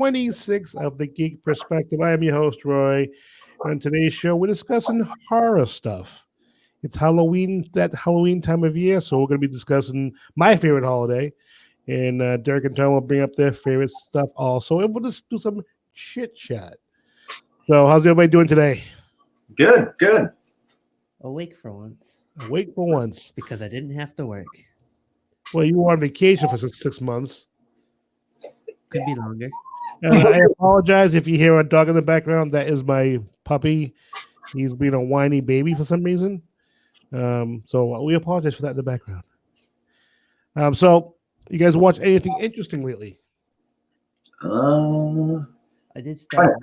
26 of the Geek Perspective. I am your host, Roy. On today's show, we're discussing horror stuff. It's Halloween, that Halloween time of year, so we're going to be discussing my favorite holiday. And Derek and Tom will bring up their favorite stuff also. And we'll just do some chit chat. So, how's everybody doing today? Good, good. Awake for once. Awake for once. Because I didn't have to work. Well, you were on vacation for 6 months. Could be longer. I apologize if you hear a dog in the background. That is my puppy. He's being a whiny baby for some reason. So we apologize for that in the background. So you guys watch anything interesting lately? I did start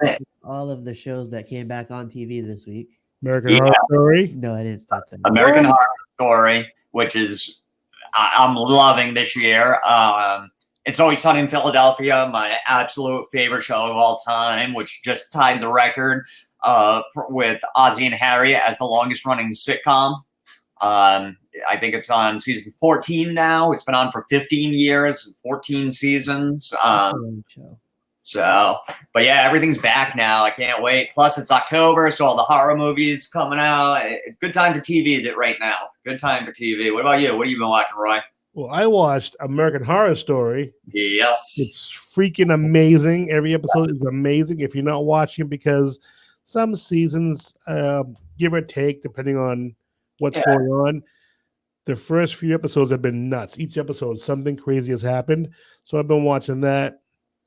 all of the shows that came back on TV this week. American Horror Story? No, I didn't start them. American Horror Story, which is I'm loving this year. It's Always Sunny in Philadelphia, my absolute favorite show of all time, which just tied the record with Ozzie and Harriet as the longest running sitcom. I think it's on season 14 now. It's been on for 15 years, 14 seasons. But yeah, everything's back now. I can't wait. Plus, it's October, so all the horror movies coming out. Good time for TV right now. Good time for TV. What about you? What have you been watching, Roy? Well, I watched American Horror Story. Yes. It's freaking amazing. Every episode is amazing. If you're not watching, because some seasons, give or take, depending on what's going on, the first few episodes have been nuts. Each episode, something crazy has happened. So I've been watching that.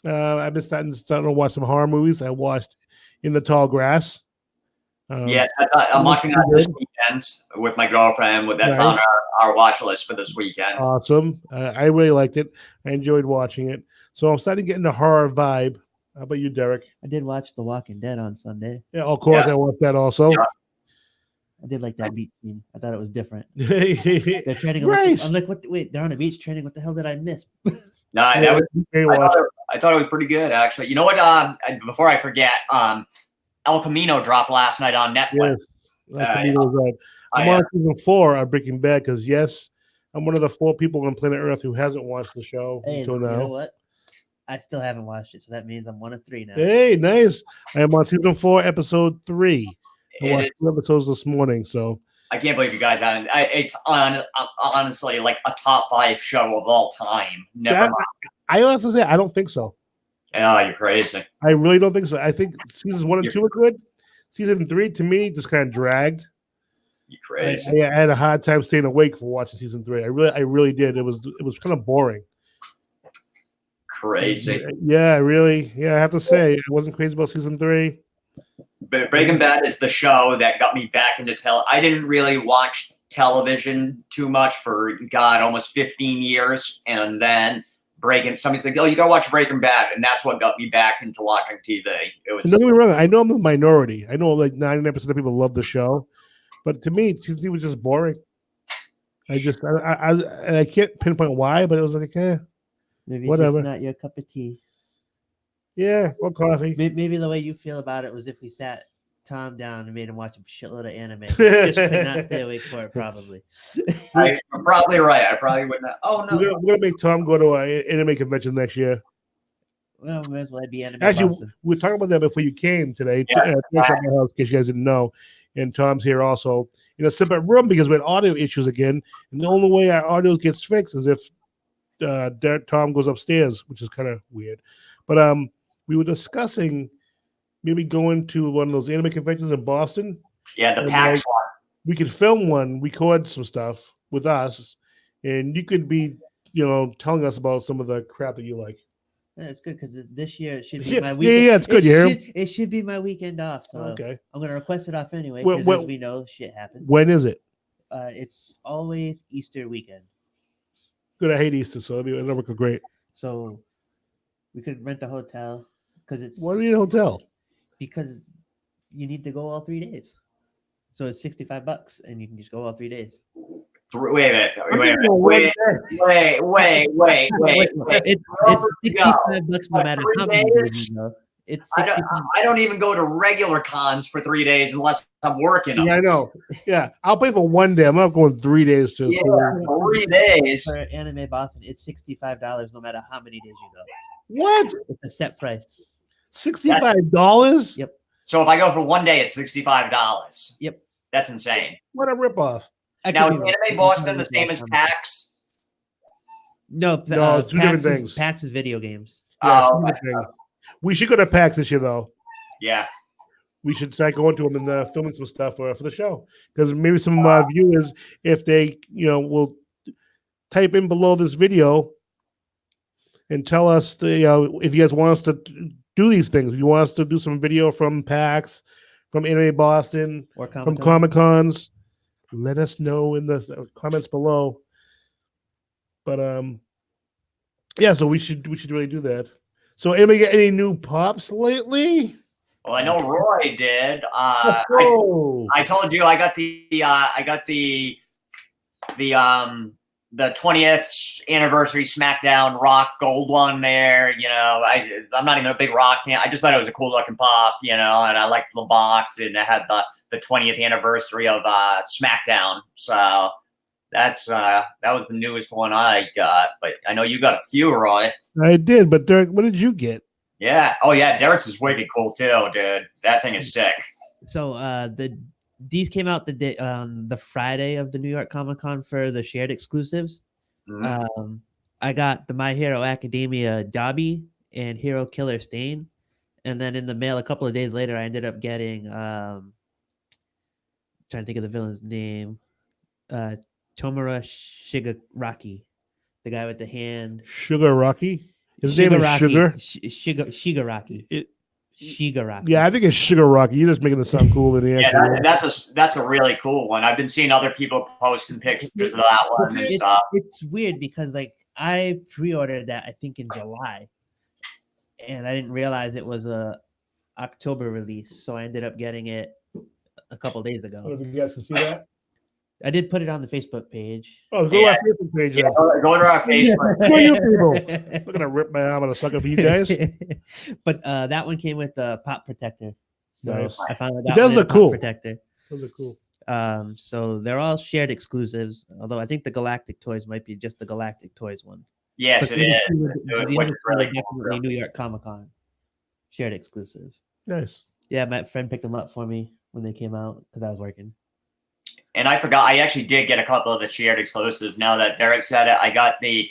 I've been starting to watch some horror movies. I watched In the Tall Grass. Yes, I'm watching that this weekend with my girlfriend. That's on our watch list for this weekend. Awesome. I really liked it. I enjoyed watching it. So I'm starting to get into horror vibe. How about you, Derek? I did watch The Walking Dead on Sunday. Yeah, of course. I watched that also. Yeah. I did like that beach scene. I thought it was different. They're training. Right. I'm like, what? Wait, they're on a beach training. What the hell did I miss? No, I thought it was pretty good, actually. You know what? Before I forget, El Camino dropped last night on Netflix. Yes, El Camino was right. I'm on season 4 of Breaking Bad because, yes, I'm one of the 4 people on planet Earth who hasn't watched the show until now. You know what? I still haven't watched it, so that means I'm 1 of 3 now. Hey, nice. I am on season 4, episode 3. I watched 2 episodes this morning, so. I can't believe you guys haven't. It's honestly like a top 5 show of all time. Never mind. I have to say, I don't think so. Oh, you're crazy. I really don't think so. I think seasons 1 and 2 are good. Season 3, to me, just kind of dragged. You're crazy. I had a hard time staying awake for watching season 3. I really did. It was kind of boring. Crazy. Yeah, really. Yeah, I have to say, I wasn't crazy about season 3. But Breaking Bad is the show that got me back into I didn't really watch television too much for almost 15 years, and then somebody's like, "Oh, you gotta watch Breaking Bad," and that's what got me back into watching TV. It was. Don't get me wrong. I know I'm the minority. I know like 99% of people love the show, but to me, it was just boring. I can't pinpoint why, but it was like, maybe whatever. It's just not your cup of tea. Yeah, or coffee. Maybe the way you feel about it was if we sat Tom down and made him watch a shitload of anime. He just could not stay awake for it, probably. I'm probably right. I probably would not. Oh, no. We're going to make Tom go to an anime convention next year. Well, may as well be anime. Actually, Boston. we were talking about that before you came today. Yeah. My house, in case you guys didn't know. And Tom's here also in a separate room because we had audio issues again. And the only way our audio gets fixed is if Tom goes upstairs, which is kind of weird. But we were discussing maybe going to one of those anime conventions in Boston. Yeah, the PAX one. We could film one, record some stuff with us, and you could be, telling us about some of the crap that you like. Yeah, it's good because this year it should be my weekend. Yeah, it's good. It should be my weekend off, so okay. I'm gonna request it off anyway. Because as we know, shit happens. When is it? It's always Easter weekend. Good. I hate Easter, so it'll never go great. So we could rent a hotel because it's. Why do you need a hotel? Because you need to go all 3 days. So it's $65 and you can just go all 3 days. Wait a minute. Wait. It's $65 no matter how many days you go. It's I 60. don't even go to regular cons for 3 days unless I'm working them. Yeah, I know. Yeah, I'll pay for 1 day. I'm not going 3 days to. Yeah, 3 days. For Anime Boston, it's $65 no matter how many days you go. What? It's a set price. $65? Yep. So if I go for 1 day, it's $65. Yep. That's insane. What a ripoff. Now, is Anime Boston the same as PAX? No, No, it's two different PAX things. PAX is video games. Yeah, Oh, two different things. We should go to PAX this year, though. yeah. We should start going to them and filming some stuff for the show. Because maybe some viewers, if they, will type in below this video and tell us, if you guys want us to do these things. You want us to do some video from PAX, from Anime Boston, Or from Comic-Con. Comic-Cons. Let us know in the comments below. But yeah, so we should really do that. So anybody get any new pops lately? Well, I know Roy did. Oh. I told you I got the 20th anniversary SmackDown Rock Gold one there. I'm not even a big Rock fan. I just thought it was a cool looking pop, and I liked the box, and it had the 20th anniversary of SmackDown. So that was the newest one I got. But I know you got a few, Roy. I did, but Derek, what did you get? Yeah. Oh yeah, Derek's is wicked cool too, dude. That thing is sick. So these came out the day the Friday of the New York Comic-Con for the shared exclusives. Mhm. I got the My Hero Academia Dobby and Hero Killer Stain, and then in the mail a couple of days later, I ended up getting trying to think of the villain's name, Tomura Shigaraki, the guy with the hand. Sugar Rocky. His name is Sugar. Shigaraki. Shigaraki. Yeah, I think it's Sugar Rocky. You're just making it sound cool in the Yeah, that's a really cool one. I've been seeing other people posting pictures of that one and stuff. It's weird because I pre-ordered that I think in July, and I didn't realize it was a October release, so I ended up getting it a couple days I don't ago. know if you guys can see that. I did put it on the Facebook page. Oh, go to our Facebook page. Yeah, go to our Facebook. Go you people. I'm not gonna rip my arm on a sucker for you guys. But that one came with the pop protector. So Nice. I finally It got does one in a look pop cool. protector. Those are cool. So they're all shared exclusives, although I think the Galactic Toys might be just the Galactic Toys one. Yes, But it is. The Which other is two are really cool. definitely New York Comic Con shared exclusives. Nice. Yeah, my friend picked them up for me when they came out because I was working. And I forgot, I actually did get a couple of the shared exclusives. Now that Derek said it, I got the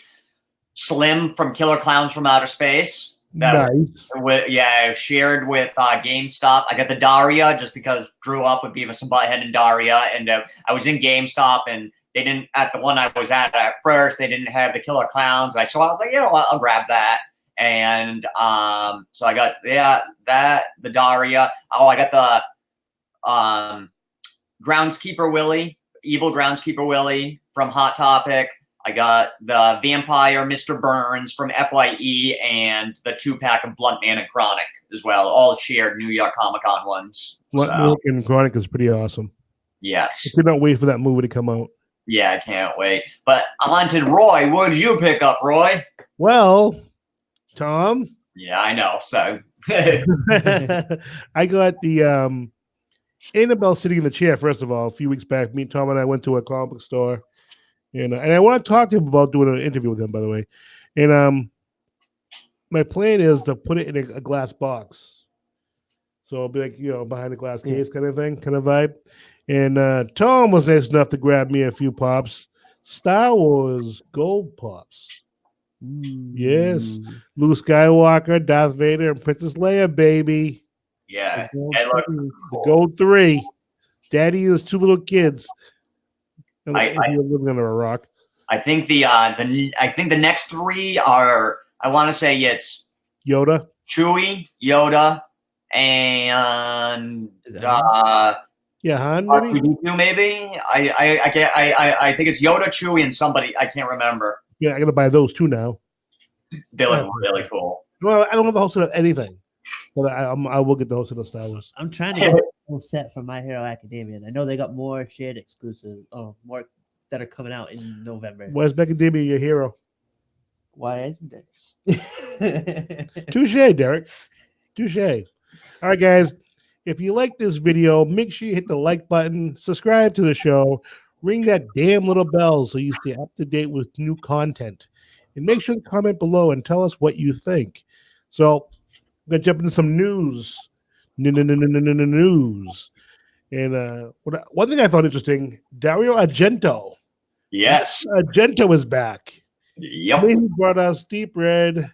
Slim from Killer Clowns from Outer Space. Nice. Shared with GameStop. I got the Daria just because grew up with Beavis and Butthead and Daria, and I was in GameStop and they didn't at the one I was at first. They didn't have the Killer Clowns. I was like, I'll grab that, and so I got the Daria. Oh, I got the Groundskeeper Willie, evil Groundskeeper Willie from Hot Topic. I got the Vampire Mr. Burns from FYE and the 2-pack of Blunt Man and Chronic as well. All shared New York Comic Con ones. Blunt Man and Chronic is pretty awesome. Yes. I could not wait for that movie to come out. Yeah, I can't wait. But on to Roy. What did you pick up, Roy? Well, Tom. Yeah, I know. So I got the Annabelle sitting in the chair, first of all, a few weeks back. Me, Tom, and I went to a comic book store. And I want to talk to him about doing an interview with him, by the way. And my plan is to put it in a glass box. So it'll be like, behind a glass case kind of thing, kind of vibe. And Tom was nice enough to grab me a few pops. Star Wars gold pops. Yes. Luke Skywalker, Darth Vader, and Princess Leia, baby. yeah, The gold 3. Daddy and his 2 little kids. You're living under a rock. I think the next 3 are, I want to say it's Yoda, Chewie, Yoda, and Han, maybe. R2-D2 maybe. I think it's Yoda, Chewie, and somebody I can't remember. Yeah, I gotta buy those 2 now. They look really cool. Well, I don't have a whole set of anything, but I will get the whole set of Star Wars. I'm trying to get a whole set for My Hero Academia. And I know they got more shared exclusives. Oh, more that are coming out in November. Where's Academia your hero? Why isn't it? Touche, Derek. Touche. All right, guys. If you like this video, make sure you hit the like button, subscribe to the show, ring that damn little bell so you stay up to date with new content. And make sure to comment below and tell us what you think. So, I'm going to jump into some news. News. And one thing I found interesting, Dario Argento. Yes. Argento is back. Yep. He brought us Deep Red,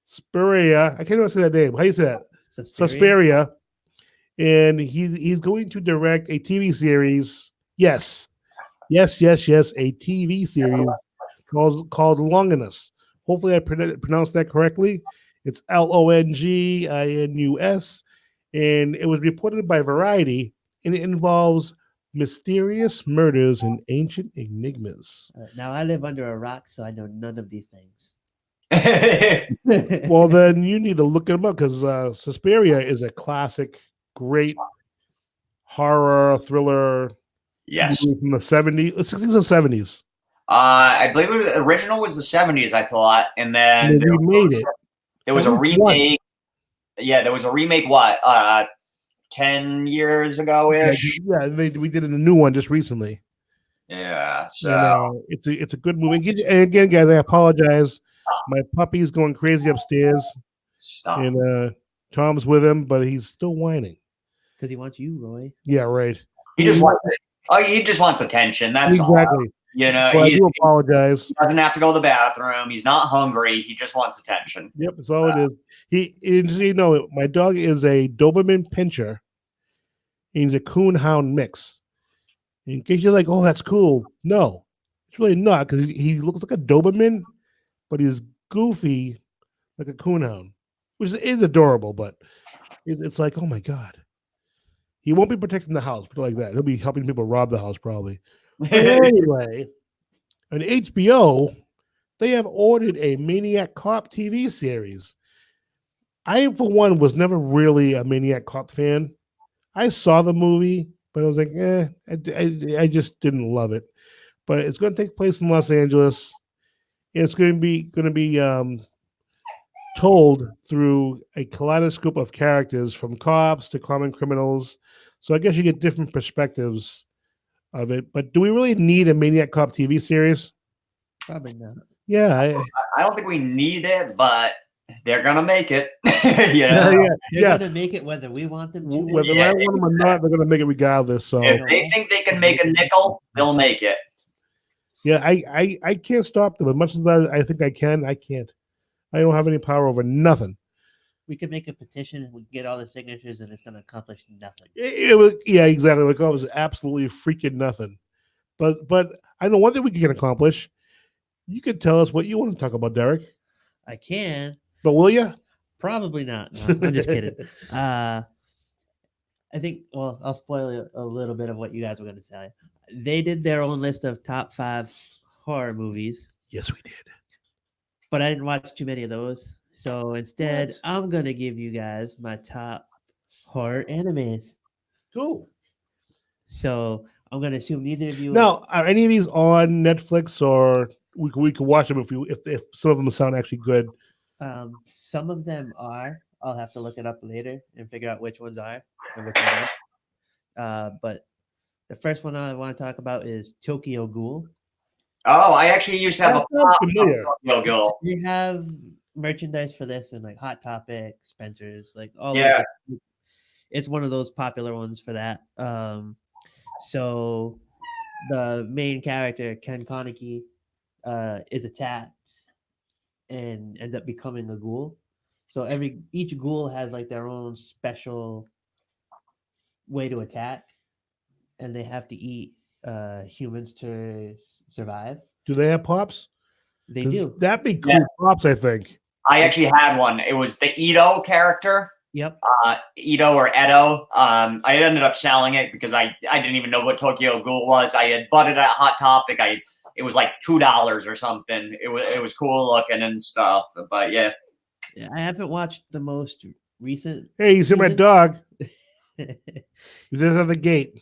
Suspiria. I can't even say that name. How do you say that? Suspiria. And he's going to direct a TV series. Yes. A TV series called Longinus. Hopefully I pronounced that correctly. It's Longinus. And it was reported by Variety, and it involves mysterious murders and ancient enigmas. Now I live under a rock, so I know none of these things. Well, then you need to look them up because Suspiria is a classic, great horror thriller. Yes. Movie from the 70s, 60s, and 70s. I believe the original was the 70s, I thought, and then they remade it. There was a remake. Yeah, there was a remake. What? 10 years ago ish. Yeah, we did a new one just recently. Yeah, so it's a good movie. And again, guys, I apologize. My puppy's going crazy upstairs. Stop. And Tom's with him, but he's still whining because he wants you, Roy. Yeah, right. He just wants it. Oh, he just wants attention. That's exactly. All. You know, I do apologize. He doesn't have to go to the bathroom. He's not hungry. He just wants attention. Yep, that's all it is. My dog is a Doberman Pinscher. He's a Coonhound mix. In case you're like, oh, that's cool. No, it's really not because he looks like a Doberman, but he's goofy like a Coonhound, which is adorable, but it's like, oh my God. He won't be protecting the house, put it like that. He'll be helping people rob the house probably. Anyway, on HBO, they have ordered a Maniac Cop TV series. I, for one, was never really a Maniac Cop fan. I saw the movie, but I was like, I just didn't love it. But it's going to take place in Los Angeles. It's going to be told through a kaleidoscope of characters, from cops to common criminals. So I guess you get different perspectives of it. But do we really need a Maniac Cop TV series? Probably not. Yeah, I don't think we need it, but they're gonna make it. They're gonna make it whether we want them to. Whether I want them or not, they're gonna make it regardless. So if they think they can make a nickel, they'll make it. Yeah, I can't stop them as much as I think I can. I can't. I don't have any power over nothing. We could make a petition and we get all the signatures, and it's going to accomplish nothing. It was, yeah, exactly. Like, it was absolutely freaking nothing. But I know one thing we can accomplish. You could tell us what you want to talk about, Derek. I can. But will you? Probably not. No, I'm just kidding. I think, well, I'll spoil a little bit of what you guys were going to say. They did their own list of top 5 horror movies. Yes, we did. But I didn't watch too many of those. So instead, I'm going to give you guys my top horror animes. Cool. So I'm going to assume neither of you. Now, are any of these on Netflix, or we could watch them if some of them sound actually good? Some of them are. I'll have to look it up later and figure out which ones are and which ones aren't. But the first one I want to talk about is Tokyo Ghoul. Oh, I actually used to have a pop Tokyo Ghoul. We have merchandise for this and like Hot Topic, Spencer's, like all. Yeah. It's one of those popular ones for that. So the main character, Ken Kaneki, is attacked and ends up becoming a ghoul. So each ghoul has like their own special way to attack, and they have to eat humans to survive. Do they have pops? They do. That'd be cool. Yeah. Pops, I think. I actually had one. It was the Ito character. Yep. Ito or Edo. I ended up selling it because I didn't even know what Tokyo Ghoul was. I had bought it at Hot Topic. It was like $2 or something. It was cool looking and stuff. But yeah. I haven't watched the most recent. Hey, you see my dog? He's just at the gate.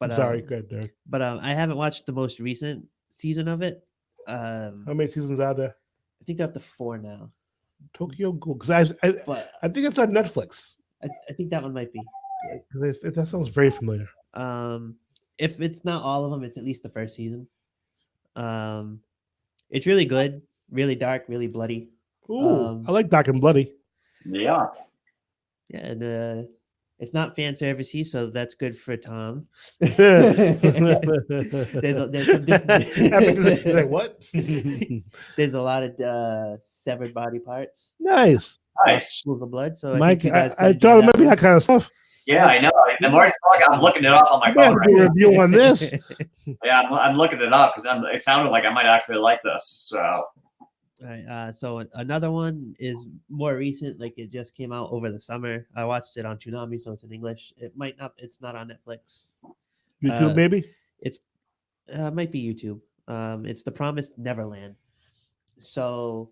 But I'm sorry, go ahead, Derek. But I haven't watched the most recent season of it. How many seasons are there? I think they're up to 4 now. Tokyo Ghoul, because but I think it's on Netflix. I think that one might be. That sounds very familiar. If it's not all of them, it's at least the first season. It's really good, really dark, really bloody. Ooh, I like Dark and Bloody. Yeah. Yeah, and it's not fan servicey, so that's good for Tom. Epic there's decision. Like, what? there's a lot of severed body parts, Nice, Nice. pools of blood. So I Mike. think you guys I could enjoy thought it that might be one. that kind of stuff. Yeah, I know. The more it's like I'm looking it up on my You better phone right do a now. review on this. Yeah, I'm looking it up because it sounded like I might actually like this. So All right, so another one is more recent, like it just came out over the summer. I watched it on Toonami, so it's in English. It's not on Netflix. YouTube, maybe. It's might be YouTube. It's The Promised Neverland. So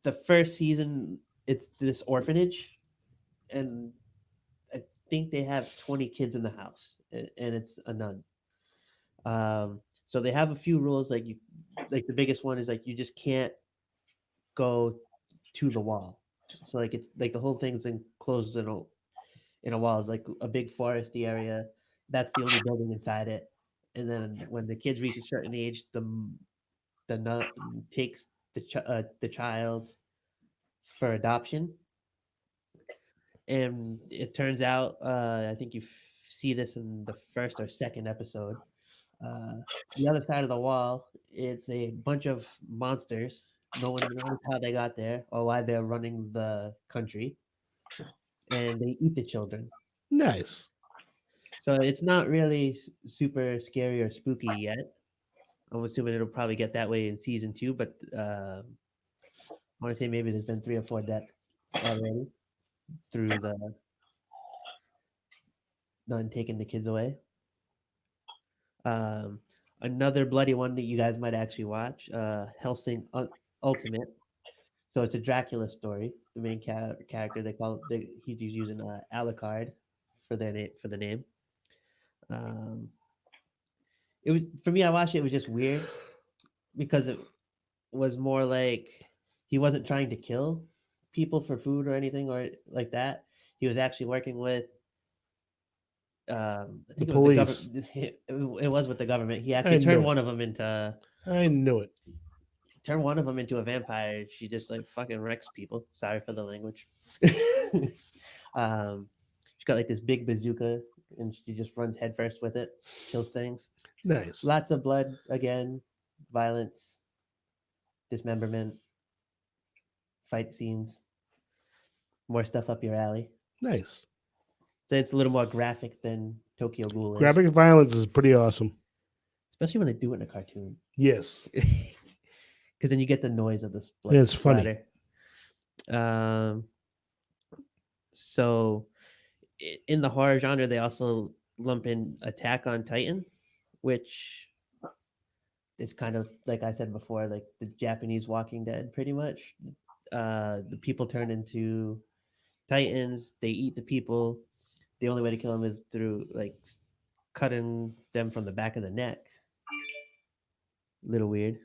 the first season, it's this orphanage, and I think they have 20 kids in the house, and it's a nun. So they have a few rules, like the biggest one is like you just can't go to the wall. So like it's like the whole thing's enclosed in a wall. It's like a big foresty area. That's the only building inside it. And then when the kids reach a certain age, the nun takes the child for adoption. And it turns out, I think you see this in the first or second episode. The other side of the wall, it's a bunch of monsters. No one knows how they got there or why they're running the country, and they eat the children. Nice. So it's not really super scary or spooky yet. I'm assuming it'll probably get that way in season 2, but I want to say maybe there's been 3 or 4 deaths already through the nun taking the kids away. Another bloody one that you guys might actually watch, Helsing Ultimate. So it's a Dracula story. The main character, he's using Alucard for the name. It was, for me, I watched it. It was just weird because it was more like he wasn't trying to kill people for food or anything or like that. He was actually working with I think The it was the police. government. It was with the government. He actually turned one of them into I knew it. a vampire. She just like fucking wrecks people. Sorry for the language. She's got like this big bazooka and she just runs headfirst with it, kills things. Nice. Lots of blood again, violence, dismemberment, fight scenes, more stuff up your alley. Nice. So it's a little more graphic than Tokyo Ghoul is. Graphic violence is pretty awesome. Especially when they do it in a cartoon. Yes. Because then you get the noise of the split. Yeah, it's funny. So in the horror genre, they also lump in Attack on Titan, which is kind of, like I said before, like the Japanese Walking Dead, pretty much. The people turn into Titans. They eat the people. The only way to kill them is through like cutting them from the back of the neck. Little weird.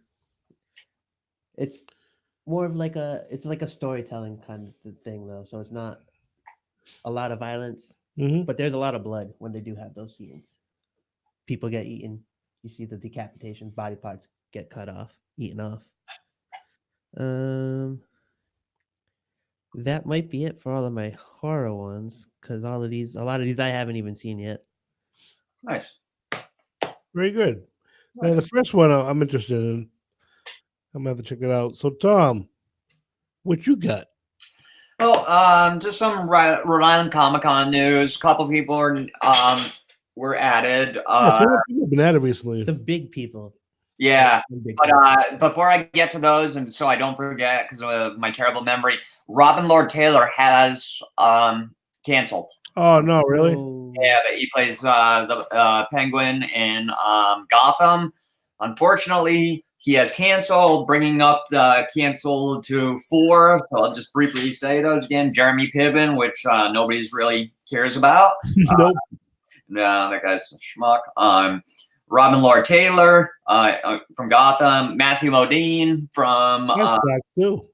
It's more of like it's like a storytelling kind of thing though, so it's not a lot of violence, but there's a lot of blood when they do have those scenes. People get eaten. You see the decapitation, body parts get cut off, eaten off. That might be it for all of my horror ones, because a lot of these I haven't even seen yet. Nice. Very good. Now, the first one I'm interested in. I'm gonna have to check it out. So, Tom, what you got? Well, just some Rhode Island Comic Con news. A couple people were added. Some people have been added recently. Some big people. Yeah, but before I get to those, and so I don't forget because of my terrible memory, Robin Lord Taylor has canceled. Oh no, really? Yeah, but he plays the Penguin in Gotham. Unfortunately, he has canceled, bringing up the cancel to 4. So I'll just briefly say those again. Jeremy Piven, which nobody's really cares about. Nope. No, that guy's a schmuck. Robin Lord Taylor from Gotham. Matthew Modine from That's back too.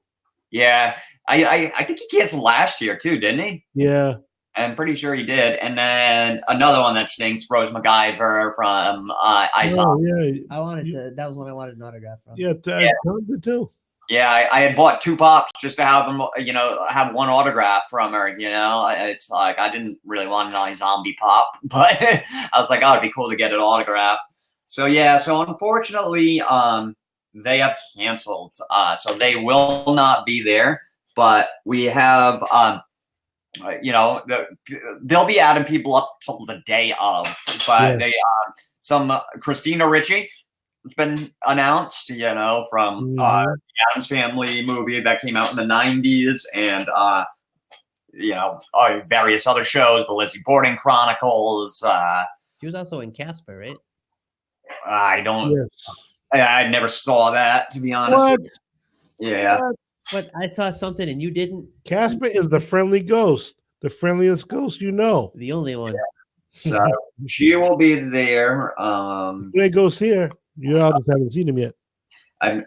Yeah, I think he canceled last year too, didn't he? Yeah. I'm pretty sure he did. And then another one that stinks, Rose MacGyver from Ice Oh, Hockey. yeah. I wanted to. That was one I wanted an autograph from. Yeah, Yeah. Tom did too. Yeah, I had bought 2 pops just to have them, have one autograph from her. It's like I didn't really want an iZombie pop, but I was like, oh, it'd be cool to get an autograph. So yeah, so unfortunately, they have canceled, so they will not be there. But we have, they'll be adding people up till the day of. But they, some Christina Ricci has been announced, from the Addams Family movie that came out in the 90s, and various other shows, the Lizzie Borden Chronicles. She was also in Casper, right? I don't. Yes. I never saw that, to be honest. What? With you. Yeah. What? But I saw something and you didn't. Casper is the friendly ghost, the friendliest ghost you know. The only one. So she will be there. They go see her. You all just haven't seen him yet. I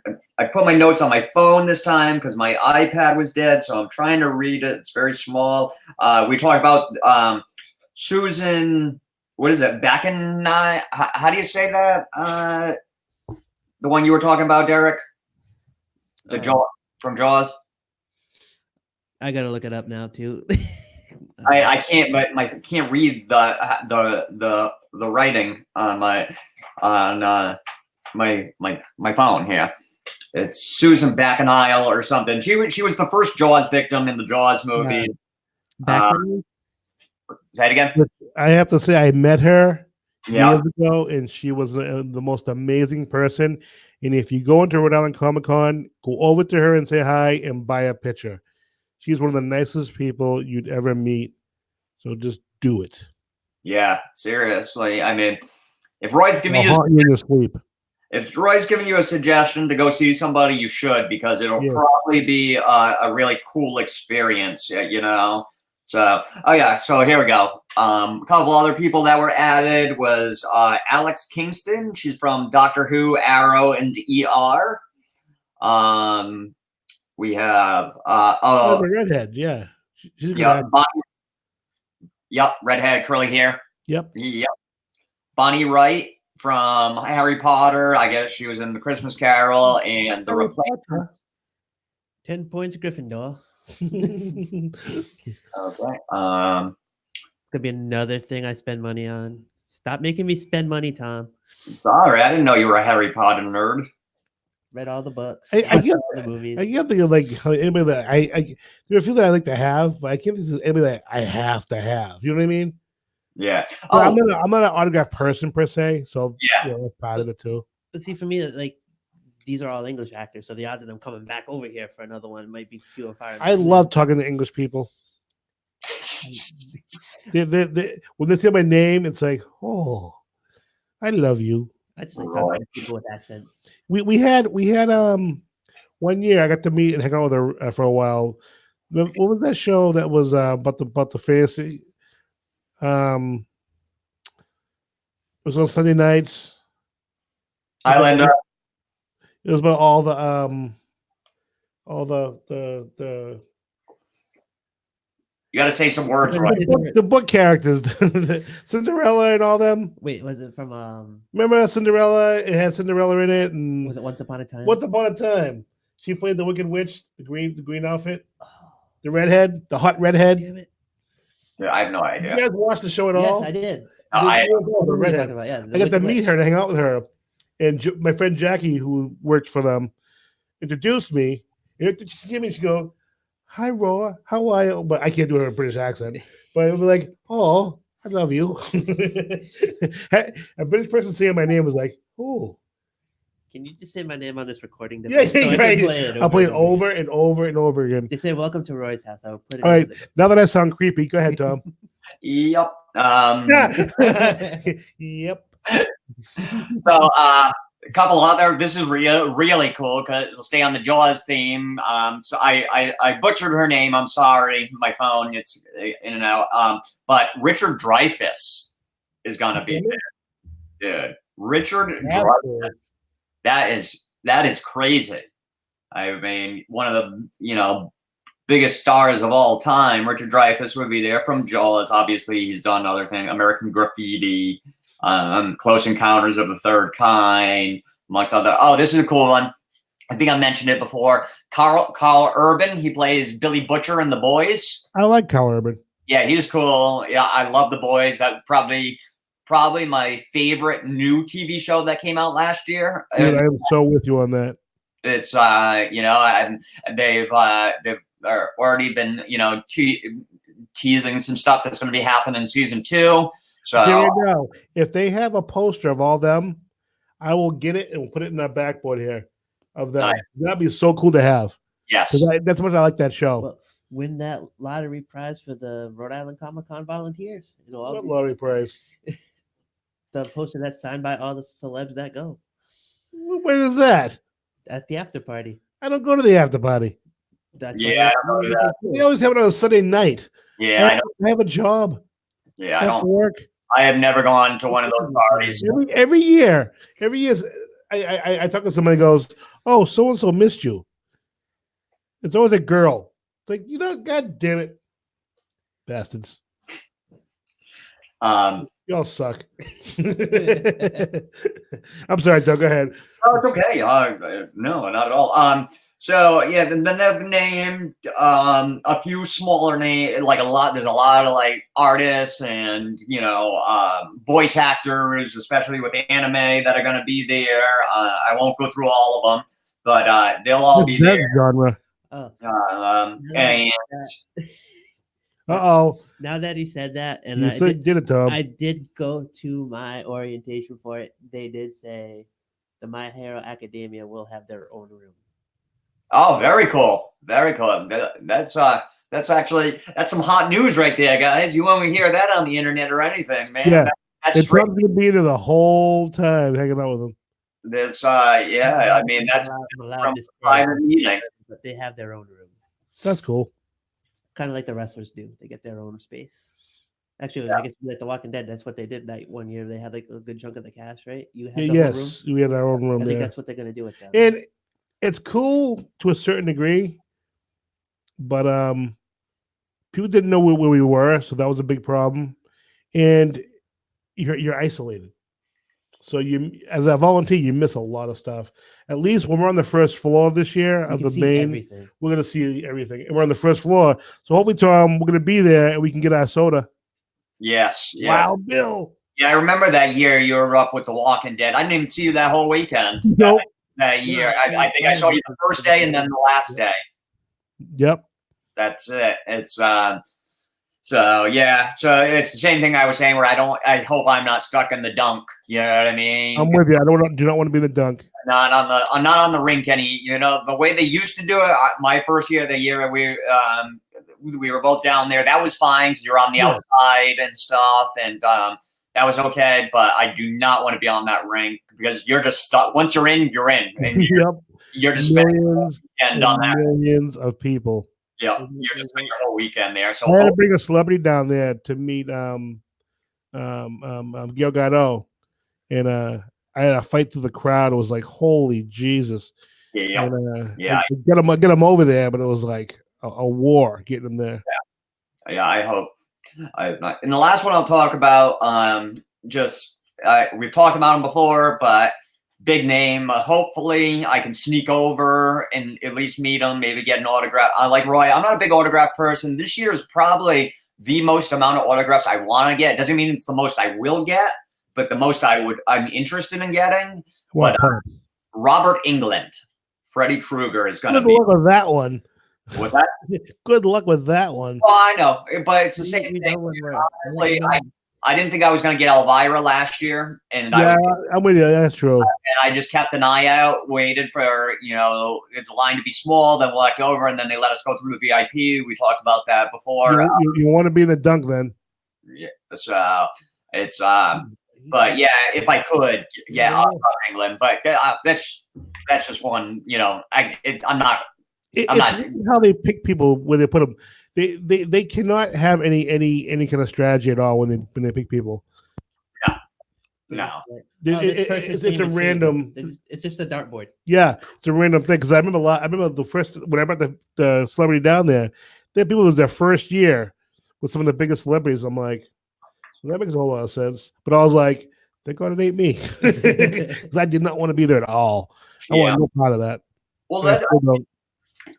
put my notes on my phone this time because my iPad was dead, so I'm trying to read it. It's very small. We talk about Susan. What is it? Bakken? How do you say that? The one you were talking about, Derek. The Jaw from Jaws. I gotta look it up now too. I can't, but I can't read the writing on my phone here. It's Susan Bakken or something. She was the first Jaws victim in the Jaws movie. Say it again. I have to say, I met her Yeah. years ago, and she was the most amazing person. And if you go into Rhode Island Comic Con, go over to her and say hi and buy a picture. She's one of the nicest people you'd ever meet. So just do it. Yeah, seriously. I mean, if Roy's giving you in your sleep. If Roy's giving you a suggestion to go see somebody, you should, because it'll probably be a really cool experience, So, so here we go. A couple other people that were added was Alex Kingston. She's from Doctor Who, Arrow, and ER. We have the redhead, yeah. She's redhead, curly hair. Yep. Bonnie Wright from Harry Potter. I guess she was in the Christmas Carol and the Replacement. 10 points, Gryffindor. Okay. Could be another thing I spend money on. Stop making me spend money, Tom. Sorry, I didn't know you were a Harry Potter nerd. Read all the books. I get all the movies. I can't think of like anybody that there's a few that I like to have, but I can't think of anybody that I have to have. You know what I mean? Yeah. I'm not an autograph person per se, so that's part of it too. But see, for me, like these are all English actors, so the odds of them coming back over here for another one might be few and far. I love talking to English people. they, when they say my name, it's like, oh, I love you. I just like talking to people with accents. We had 1 year I got to meet and hang out with her for a while. What was that show that was about the fantasy? It was on Sunday nights. Highlander. It was about all the You got to say some words, right? The book characters, Cinderella and all them. Wait, was it from? Remember Cinderella? It had Cinderella in it, and was it Once Upon a Time? Once Upon a Time, she played the Wicked Witch, the green outfit, the redhead, the hot redhead. Damn it! Yeah, I have no idea. You guys watched the show at all? Yes, I did. The redhead. I got to meet her and hang out with her, and my friend Jackie, who worked for them, introduced me. And she see me, she go, "Hi, Roa, how are you?" But I can't do her British accent. But it was like, "Oh, I love you." A British person saying my name was like, "Oh." Can you just say my name on this recording device? Yeah, right. I'll play it over and over and over again. They say, "Welcome to Roy's house." I'll put it. All right. Now that I sound creepy, go ahead, Tom. Yep. Yep. So, a couple other. This is really cool because it'll stay on the Jaws theme. So I butchered her name. I'm sorry, my phone. It's in and out. But Richard Dreyfuss is gonna be there, dude. Richard Dreyfuss. That is crazy. I mean, one of the biggest stars of all time, Richard Dreyfuss, would be there from Jaws. Obviously, he's done other things, American Graffiti, Close Encounters of the Third Kind, amongst other. Oh, this is a cool one. I think I mentioned it before. Carl Urban, he plays Billy Butcher in The Boys. I like Carl Urban. Yeah, he's cool. Yeah, I love The Boys. That probably my favorite new TV show that came out last year. Dude, I am so with you on that. It's they've already been teasing some stuff that's going to be happening in season 2. So there you go. If they have a poster of all them, I will get it and we'll put it in our backboard here of them. Nice. That'd be so cool to have. Yes, that's how much I like that show. Well, win that lottery prize for the Rhode Island Comic Con volunteers. What lottery prize? The poster that's signed by all the celebs that go. When is that? At the after party. I don't go to the after party. That's yeah, I don't know that. They always have it on a Sunday night. Yeah, I have a job. Yeah, I don't work. I have never gone to one of those parties. Every year, I talk to somebody who goes, "Oh, so and so missed you." It's always a girl. It's like, God damn it, bastards. Y'all suck. I'm sorry, Doug. Go ahead. Oh, it's okay. No, not at all. So yeah, then they've named a few smaller names, like there's a lot of like artists and voice actors, especially with anime, that are going to be there. I won't go through all of them, but they'll all be there. Genre. And now that he said that, and you did it, Tom. I did go to my orientation for it. They did say the My Hero Academia will have their own room. Oh, very cool. Very cool. That's some hot news right there, guys. You won't hear that on the internet or anything, man. Yeah. That's going to be there the whole time hanging out with them. That's I mean, that's from private meeting. But they have their own room. That's cool. Kind of like the wrestlers do. They get their own space. Actually, I guess like The Walking Dead, that's what they did that one year. They had like a good chunk of the cast, right? You had yes, we had our own room. I think that's what they're going to do with them. And it's cool to a certain degree, but people didn't know where we were, so that was a big problem. And you're isolated, so you, as a volunteer, you miss a lot of stuff. At least when we're on the first floor this year of the main, we're going to see everything. And we're on the first floor, so hopefully, Tom, we're going to be there and we can get our soda. Yes. Wow, Bill. Yeah, I remember that year you were up with The Walking Dead. I didn't even see you that whole weekend. Nope. That year. I think I saw you the first day and then the last day. Yep. That's it. It's so it's the same thing I was saying where I hope I'm not stuck in the dunk. You know what I mean? I'm with you. I do not want to be in the dunk. Not on the rink any. The way they used to do it. My first year, the year we were both down there. That was fine because you're on the outside and stuff, and that was okay. But I do not want to be on that rink because you're just stuck. Once you're in, you're in. And you're just millions spending on that. Millions of people. Yeah, you're just spending your whole weekend there. So I had to bring a celebrity down there to meet Gil Gadot, and I had a fight through the crowd. It was like, holy Jesus! Yeah, and, get him over there, but it was like a war getting him there. Yeah, I hope. And the last one I'll talk about, we've talked about him before, but big name. Hopefully, I can sneak over and at least meet him, maybe get an autograph. Like Roy, I'm not a big autograph person. This year is probably the most amount of autographs I want to get. It doesn't mean it's the most I will get, but the most I'm interested in getting. What? Robert Englund, Freddy Krueger is going to be. Good luck with that one. What's that? Good luck with that one. Well, I know, but it's the same thing. Honestly, I didn't think I was going to get Elvira last year, and I'm with you. That's true. And I just kept an eye out, waited for the line to be small, then walked over, and then they let us go through the VIP. We talked about that before. You want to be in the dunk then? Yeah. So it's but yeah, if I could, I'll go to England. But that's just one. I'm not. How they pick people when they put them. They cannot have any kind of strategy at all when they pick people. Yeah. No. Oh, this It- person's it's name a is random. It's just a dartboard. Yeah, it's a random thing because I remember I remember the first when I brought the celebrity down there. There people it was their first year with some of the biggest celebrities. I'm like, well, that makes a whole lot of sense. But I was like, thank God it ain't me because I did not want to be there at all. I Yeah. want no part of that. Well, And I still don't.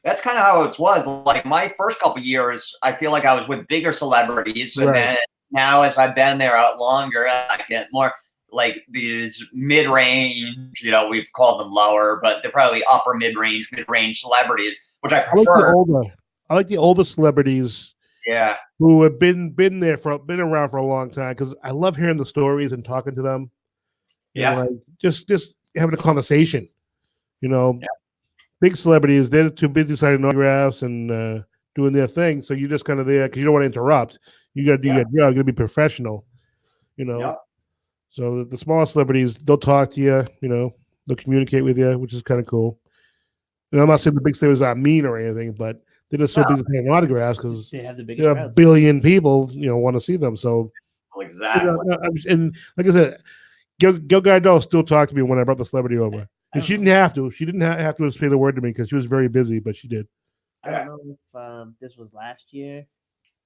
that's kind of how it was. Like my first couple years, I feel like I was with bigger celebrities, and Right. then now as I've been there out longer, I get more like these mid-range. We've called them lower, but they're probably upper mid-range celebrities, which I I like the prefer. older celebrities Yeah, who have been around for a long time because I love hearing the stories and talking to them. yeah, Like just having a conversation. Yeah. Big celebrities they're too busy signing autographs and doing their thing, so you're just kind of there because you don't want to interrupt. You got to do your job. You got to be professional. yeah. So the smaller celebrities they'll talk to you. They'll communicate with you, which is kind of cool. And I'm not saying the big celebrities are mean or anything, but they're just so No. busy signing autographs because They have the biggest a crowds. billion people want to see them. So Exactly. and like I said, Gil Gadot still talked to me when I brought the celebrity over. And she didn't have to. She didn't have to say the word to me because she was very busy, but she did. I don't know if this was last year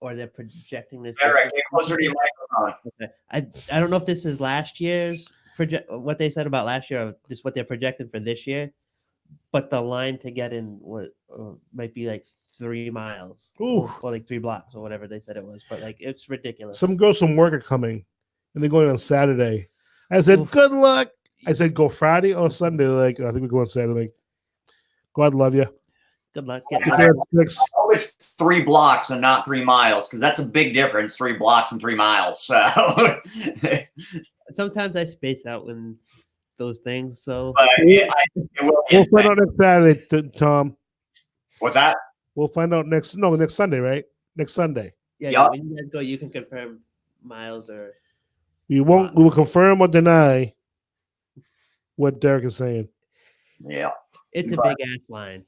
or they're projecting this. Eric, get closer to your microphone. Okay. I don't know if this is last year's what they said about last year, or this is what they're projecting for this year. But the line to get in might be like 3 miles or like 3 blocks or whatever they said it was. But like it's ridiculous. Some girls from work are coming, and they're going on Saturday. I said, "Good luck." I said, "Go Friday or Sunday." Like I think we go on Saturday. God love you. Good luck. I hope it's 3 blocks and not 3 miles because that's a big difference. 3 blocks and 3 miles. So sometimes I space out when those things. So but it will be We'll find out next Saturday, Tom. What's that? We'll find out next Sunday, right? Next Sunday. yeah, Yup. when you guys go, you can confirm miles or We won't. We will confirm or deny what Derek is saying. Yeah. it's a big ass line.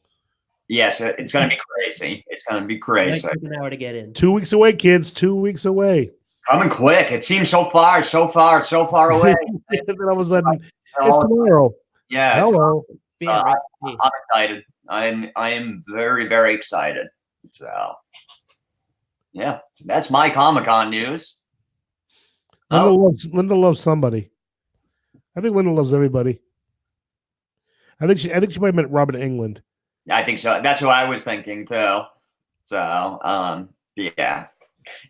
Yes, it's going to be crazy. It's going to be It crazy. might take an hour to get in. 2 weeks away, kids. 2 weeks away. Coming quick. It seems so far away. And then all of a sudden, it's tomorrow. Yeah, Hello. I'm excited. I am very, very excited. So, yeah, that's my Comic-Con news. Linda loves somebody. I think Linda loves everybody. I think she might have met Robin England. I think so. That's what I was thinking too. So, yeah.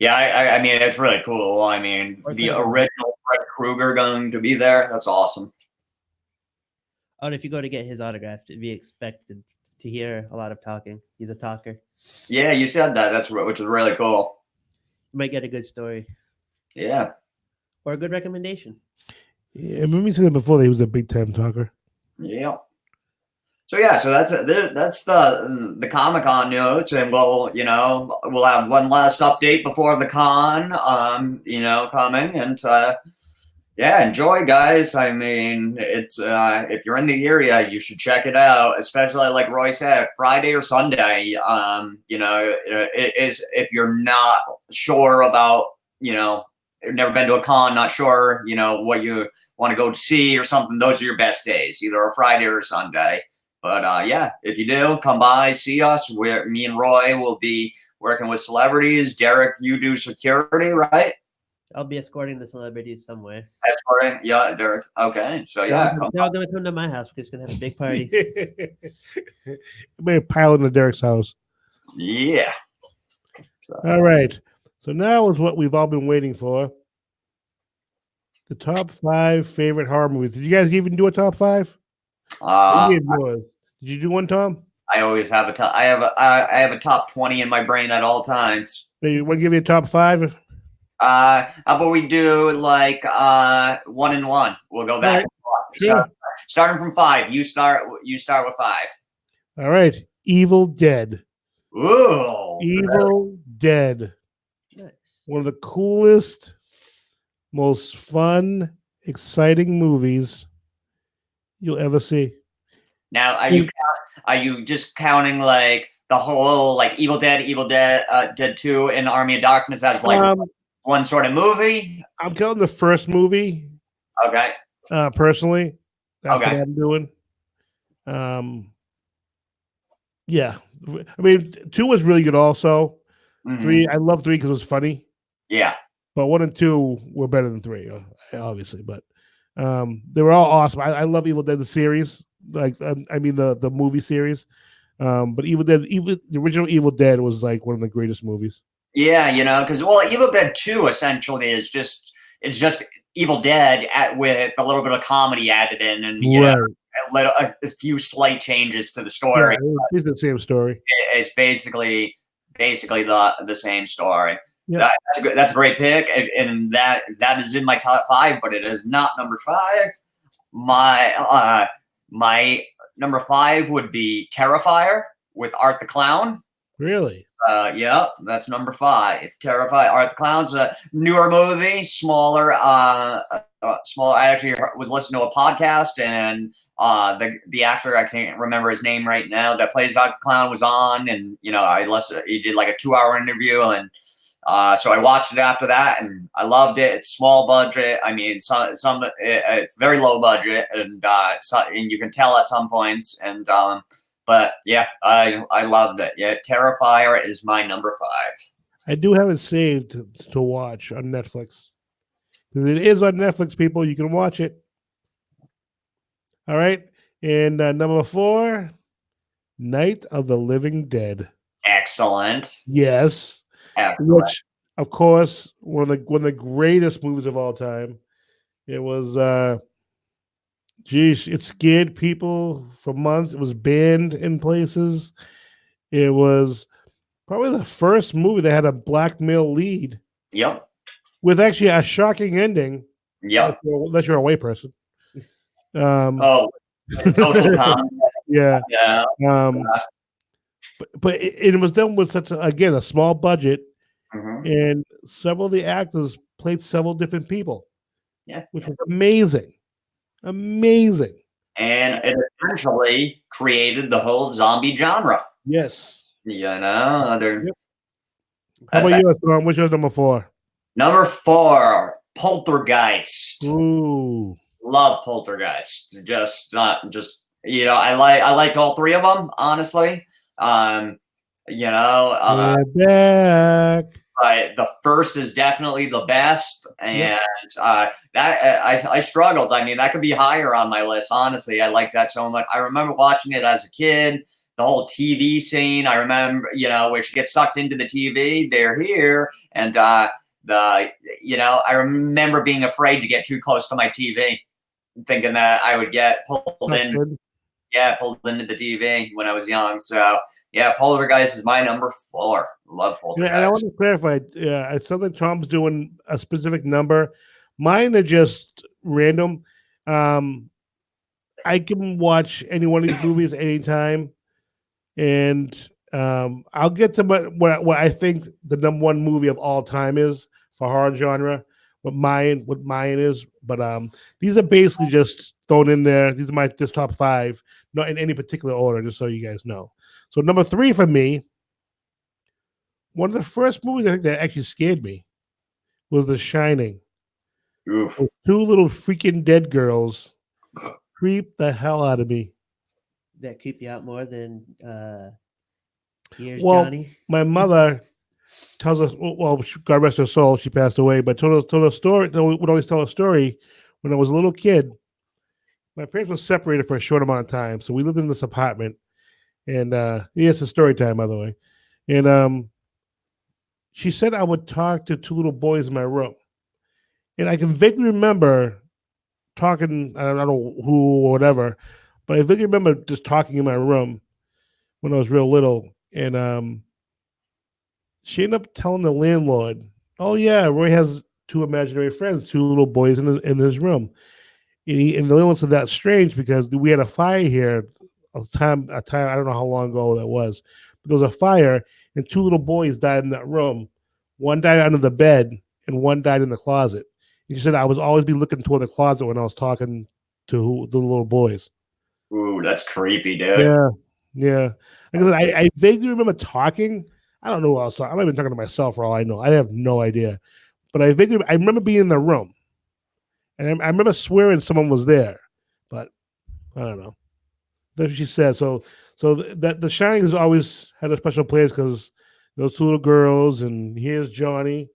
I mean, it's really cool. I mean, the original Fred Krueger going to be there. That's awesome. Oh, and if you go to get his autograph, to be expected to hear a lot of talking. He's a talker. Yeah, you said that. Which is really cool. You might get a good story. Yeah. Or a good recommendation. Yeah, I remember me saying that before. That he was a big time talker. Yeah. So yeah, so that's the Comic-Con notes, and we'll have one last update before the con, coming, and enjoy, guys. I mean, it's if you're in the area, you should check it out, especially like Roy said, Friday or Sunday. It is if you're not sure about never been to a con, not sure what you want to go see or something. Those are your best days, either a Friday or a Sunday. But if you do, come by, see us. Me and Roy will be working with celebrities. Derek, you do security, right? I'll be escorting the celebrities somewhere. Escorting? Yeah, Derek. Okay. So, They're all going to come to my house. We're just going to have a big party. Maybe pile into Derek's house. Yeah. All right. So now is what we've all been waiting for. The top 5 favorite horror movies. Did you guys even do a top 5? Did you do one, Tom? I always have a top. I have a top 20 in my brain at all times. You want to give you a top 5? How about we do like 1 and 1? We'll go back. Sure. Starting from 5. You start with 5. All right. Evil Dead. Ooh. Evil Dead. Nice. One of the coolest, most fun, exciting movies you'll ever see. Now, are you just counting like the whole like Evil Dead, Dead 2, and Army of Darkness as like one sort of movie? I'm counting the first movie Okay. Personally, that's Okay. what I'm doing. Yeah, I mean, 2 was really good. Also, Mhm. 3, I love 3 because it was funny. Yeah. But 1 and 2 were better than 3, obviously. But they were all awesome. I love Evil Dead the series, like I mean the movie series. But even the original Evil Dead was like one of the greatest movies. Yeah, because Evil Dead 2 essentially is just Evil Dead with a little bit of comedy added in, and Right. a few slight changes to the Yeah, story. it's the same story. It's basically the same story. Yeah. That's a great pick, and that is in my top 5, but it is not number 5. My number 5 would be Terrifier with Art the Clown. Really? Yeah, that's number 5. Terrify Art the Clown's a newer movie, smaller. Smaller. I actually was listening to a podcast, and the actor, I can't remember his name right now, that plays Art the Clown was on, and I listened. He did like a 2-hour interview, and so I watched it after that, and I loved it. It's small budget. I mean, it's very low budget, and and you can tell at some points, and but yeah, I loved it. Yeah, Terrifier is my number 5. I do have it saved to watch on Netflix. It is on Netflix, people. You can watch it. All right. And number 4, Night of the Living Dead. Excellent. Yes. Excellent. Which, of course, one of the greatest movies of all time. It was geez, it scared people for months. It was banned in places. It was probably the first movie that had a black male lead. Yep. With actually a shocking ending. Yep. Unless you're a white person. Social comment. Yeah. Yeah. But it was done with such a small budget, Mm-hmm. and several of the actors played several different people. Yeah. Which was amazing. Amazing. And it essentially created the whole zombie genre. Yes. Yep. How about yours, Tom? What's your number 4? Number 4, Poltergeist. Ooh. Love Poltergeist. I liked all 3 of them, honestly. Back. But the first is definitely the best, and I struggled. I mean, that could be higher on my list. Honestly, I like that so much. I remember watching it as a kid. The whole TV scene. I remember, where she gets sucked into the TV. They're here, and I remember being afraid to get too close to my TV, thinking that I would get pulled in. Yeah, pulled into the TV when I was young. So yeah, Poltergeist is my number 4. Love Poltergeist. And I want to clarify. I saw that Tom's doing a specific number. Mine are just random. I can watch any one of these movies anytime, and I'll get to what I think the number 1 movie of all time is for horror genre. What mine is, but these are basically just thrown in there. These are my top 5, not in any particular order, just so you guys know. So number 3 for me, one of the first movies I think that actually scared me was The Shining. Oof. 2 little freaking dead girls creep the hell out of me. That creep you out more than Here's Well, Johnny? my mother tells us, well, God rest her soul, she passed away, but told a story, would always tell a story when I was a little kid. My parents were separated for a short amount of time, so we lived in this apartment, and it's a story time, by the way. And she said I would talk to 2 little boys in my room, and I can vaguely remember talking. I don't know who or whatever, but I vaguely remember just talking in my room when I was real little, and she ended up telling the landlord, "Oh yeah, Roy has 2 imaginary friends, 2 little boys in his room." And the landlord said that's strange because we had a fire here a time I don't know how long ago that was. But there was a fire and 2 little boys died in that room. One died under the bed and one died in the closet. And she said I was always be looking toward the closet when I was talking to the little boys. Ooh, that's creepy, dude. Yeah. Like I said, I vaguely remember talking. I don't know what I was talking. I might have been talking to myself for all I know. I have no idea. But I remember being in the room. And I remember swearing someone was there, but I don't know. That's what she said. So that The Shining has always had a special place because those two little girls, and here's Johnny.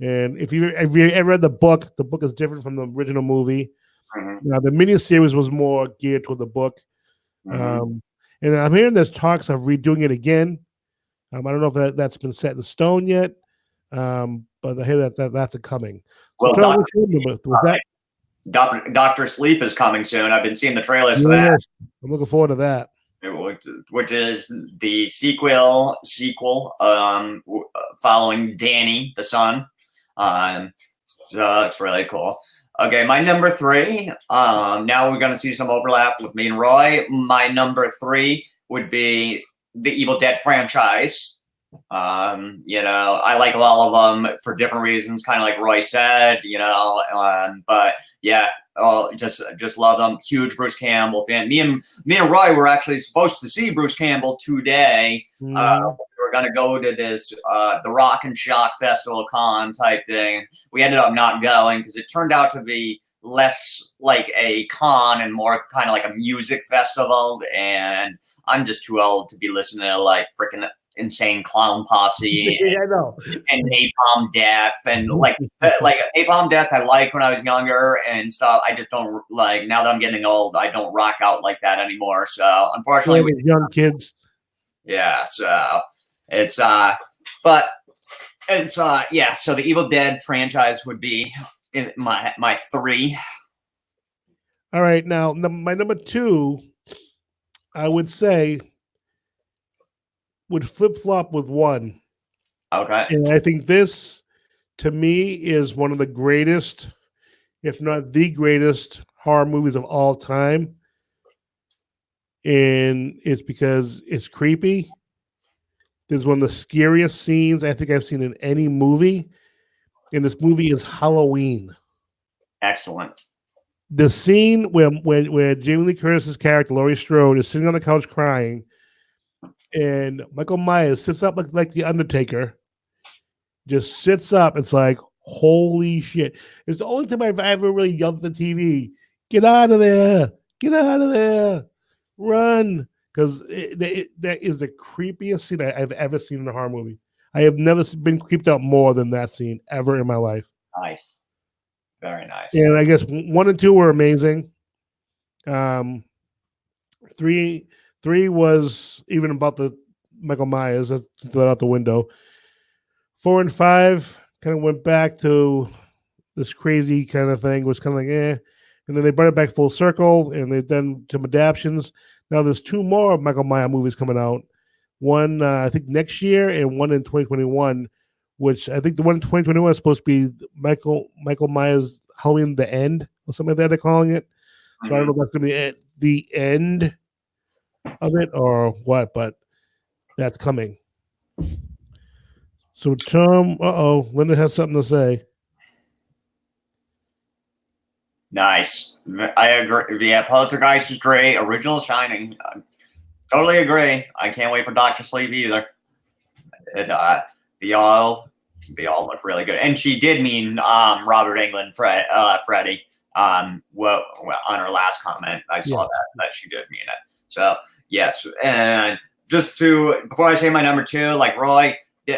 And if you ever read the book is different from the original movie. Mm-hmm. Now the miniseries was more geared toward the book. Mm-hmm. And I'm hearing there's talks of redoing it again. I don't know if that's been set in stone yet, but I hear that's a coming. So Well, Tom, what's your number? Was that? Doctor Sleep is coming soon. I've been seeing the trailers for that. Yes, I'm looking forward to that. Which is the sequel following Danny the son. So it's really cool. Okay, my number 3. Now we're gonna see some overlap with me and Roy. My number 3 would be the Evil Dead franchise. I like all of them for different reasons, kind of like Roy said, but yeah, just love them. Huge Bruce Campbell fan. Me and Roy were actually supposed to see Bruce Campbell today. We were gonna go to this the Rock and Shock Festival con type thing. We ended up not going because it turned out to be less like a con and more kind of like a music festival, and I'm just too old to be listening to like freaking Insane Clown Posse Yeah, I know. and Napalm Death and like Napalm Death I liked when I was younger and stuff. I just don't like now that I'm getting old. I don't rock out like that anymore. So unfortunately, with young kids. Yeah, so it's but it's yeah. So the Evil Dead franchise would be in my 3. All right, now my number 2, I would say, would flip flop with 1. Okay. And I think this, to me, is one of the greatest, if not the greatest, horror movies of all time. And it's because it's creepy. There's one of the scariest scenes I think I've seen in any movie. And this movie is Halloween. Excellent. The scene where Jamie Lee Curtis's character, Laurie Strode, is sitting on the couch crying, and Michael Myers sits up like the Undertaker, just sits up. It's like, holy shit. It's the only time I've ever really yelled at the TV, get out of there, get out of there, run. Because that is the creepiest scene I've ever seen in a horror movie. I have never been creeped out more than that scene ever in my life. Nice. Very nice. And I guess 1 and 2 were amazing. 3 was even about the Michael Myers. That's out the window. 4 and 5 kind of went back to this crazy kind of thing. It was kind of like, eh. And then they brought it back full circle, and they've done some adaptions. Now there's 2 more Michael Myers movies coming out. One, I think, next year, and one in 2021, which I think the one in 2021 is supposed to be Michael Myers Halloween The End, or something like that they're calling it. So I don't know if that's going to be the end of it or what, but that's coming. So Tom, Linda has something to say. Nice. I agree. Yeah, Poltergeist is great. Original Shining. Totally agree. I can't wait for Dr. Sleep either. And they all look really good. And she did mean Robert Englund, Freddy. Well, on her last comment, I saw that she did mean it. So yes, and just before I say my number 2, like Roy,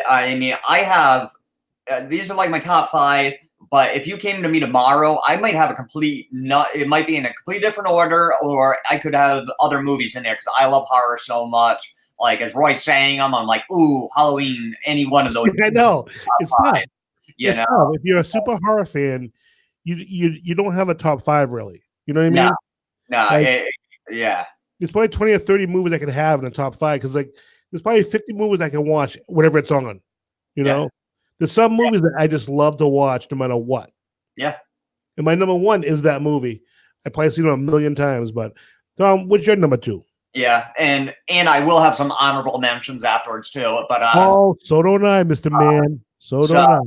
I mean, I have these are like my top 5. But if you came to me tomorrow, I might have it might be in a complete different order, or I could have other movies in there because I love horror so much. Like, as Roy's saying, I'm like, ooh, Halloween, any one of those. I know. It's not. You know? Tough. If you're a super horror fan, you don't have a top 5, really. You know what I mean? No. Like, yeah. There's probably 20 or 30 movies I could have in the top 5 because, like, there's probably 50 movies I can watch whenever it's on. You know? There's some movies that I just love to watch no matter what. Yeah. And my number 1 is that movie. I've probably seen it 1,000,000 times, but Tom, what's your number 2? Yeah, and I will have some honorable mentions afterwards too. But so don't I, Mr. Man. So don't I.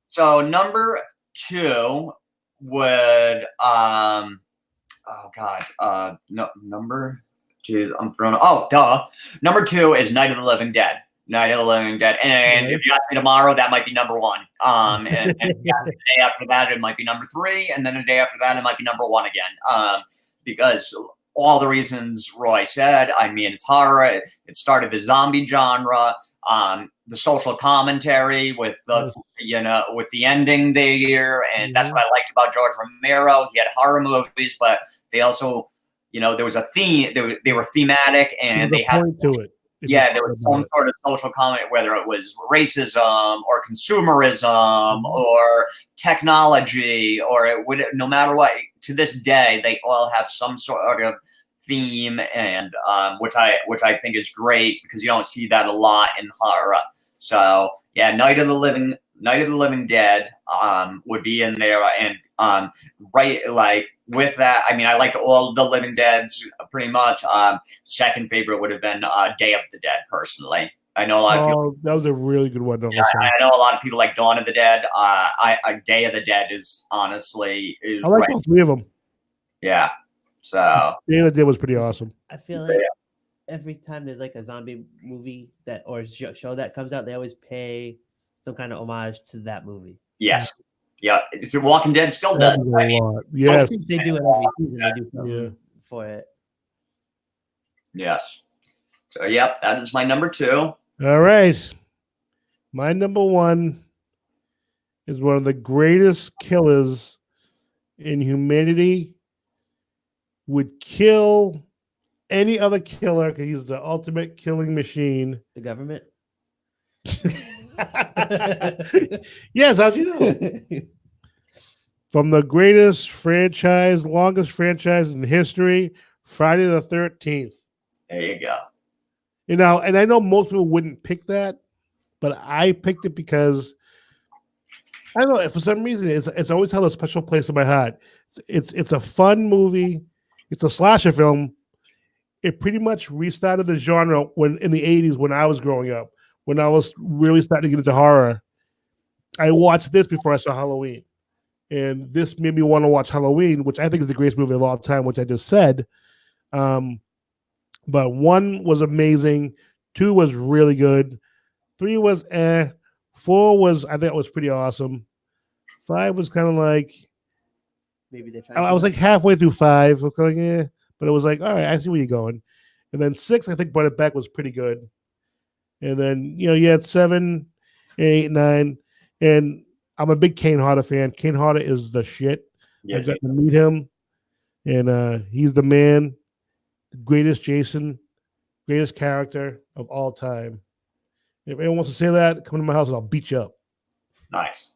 So number 2 would no number. Jeez, I'm thrown. Oh, duh. Number 2 is Night of the Living Dead. Night of the Living Dead. And if you ask me tomorrow, that might be number 1. And if you ask me the day after that, it might be number 3. And then the day after that, it might be number 1 again. Because all the reasons Roy said, I mean, it's horror. It started the zombie genre. The social commentary with the, with the ending there. And that's what I liked about George Romero. He had horror movies, but they also, there was a theme. They were thematic, and they had point to it. Yeah, there was some sort of social comment, whether it was racism or consumerism or technology, or it would, no matter what, to this day, they all have some sort of theme, and which I think is great, because you don't see that a lot in horror. So yeah, Night of the Living Dead would be in there, and right, like, with that, I mean, I liked all the Living Deads pretty much. Second favorite would have been Day of the Dead, personally. I know a lot of people. That was a really good one. Yeah, I know a lot of people like Dawn of the Dead. Day of the Dead is honestly I like all 3 of them. Yeah. So Day of the Dead was pretty awesome. I feel like every time there's like a zombie movie or show that comes out, they always pay some kind of homage to that movie. Yes. Yeah. The Walking Dead still does. Yes. They do it every season. They do something for it. Yes. So yep, that is my number 2. All right. My number 1 is one of the greatest killers in humanity. Would kill any other killer because he's the ultimate killing machine. The government? Yes, how'd you know? From the greatest franchise, longest franchise in history, Friday the 13th. There you go. And I know most people wouldn't pick that, but I picked it because I don't know, for some reason it's always held a special place in my heart. It's a fun movie. It's a slasher film. It pretty much restarted the genre when in the 80s when I was growing up, when I was really starting to get into horror. I watched this before I saw Halloween. And this made me want to watch Halloween, which I think is the greatest movie of all time, which I just said. But 1 was amazing. 2 was really good. 3 was 4 was, I think, was pretty awesome. 5 was kind of like, maybe they I was like halfway through 5. I was like, but it was like, all right, I see where you're going. And then 6, I think, brought it back, was pretty good. And then, you had 7, 8, 9. And I'm a big Kane Hodder fan. Kane Hodder is the shit. Yes, I got to meet him. And he's the man, the greatest Jason, greatest character of all time. If anyone wants to say that, come to my house and I'll beat you up. Nice.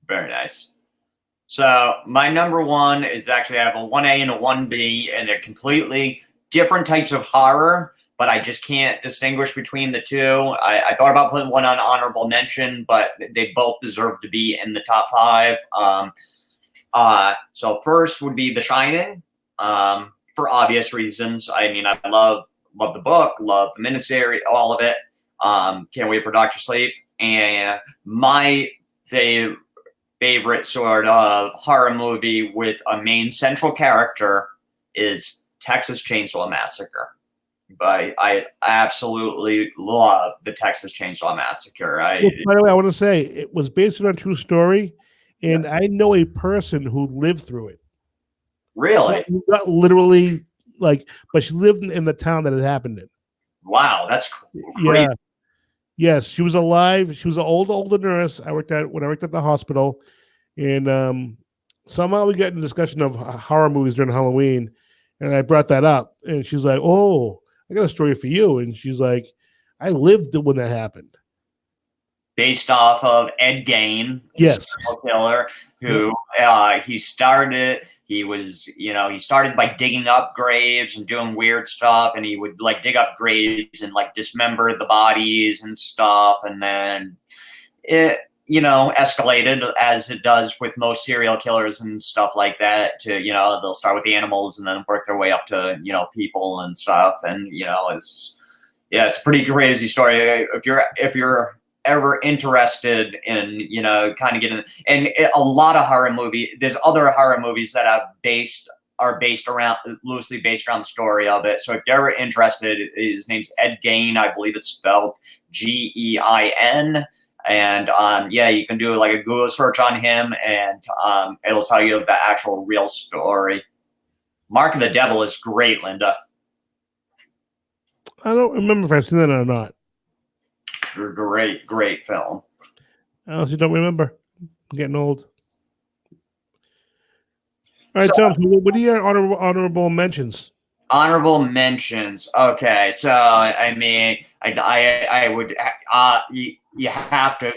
Very nice. So my number 1 is actually, I have a 1A and a 1B, and they're completely different types of horror, but I just can't distinguish between the 2. I thought about putting one on honorable mention, but they both deserve to be in the top 5. So first would be The Shining, for obvious reasons. I mean, I love the book, love the miniseries, all of it. Can't wait for Dr. Sleep. And my favorite sort of horror movie with a main central character is Texas Chainsaw Massacre. But I absolutely love the Texas Chainsaw Massacre. By the way, I want to say it was based on a true story, and I know a person who lived through it. Really? Not literally, but she lived in the town that it happened in. Wow, that's great. Yeah. Yes, she was alive. She was an older nurse. When I worked at the hospital, and somehow we got in a discussion of horror movies during Halloween, and I brought that up, and she's like, "Oh, I got a story for you," and she's like, "I lived when that happened." Based off of Ed Gein, yes, serial killer, who he started by digging up graves and doing weird stuff, and he would dig up graves and dismember the bodies and stuff, and then it escalated, as it does with most serial killers and stuff like that, to they'll start with the animals and then work their way up to people and stuff, and it's a pretty crazy story. If you're ever interested in kind of getting, and a lot of horror movie, there's other horror movies that are based loosely based around the story of it. So if you're ever interested, his name's Ed Gein. I believe it's spelled Gein. And yeah, you can do like a Google search on him, and it'll tell you the actual real story. Mark of the Devil is great, Linda. I don't remember if I've seen that or not. Great film. I honestly don't remember. I'm getting old. All right, Tom, what are your honorable mentions? Honorable mentions. Okay, so I mean, I would you have to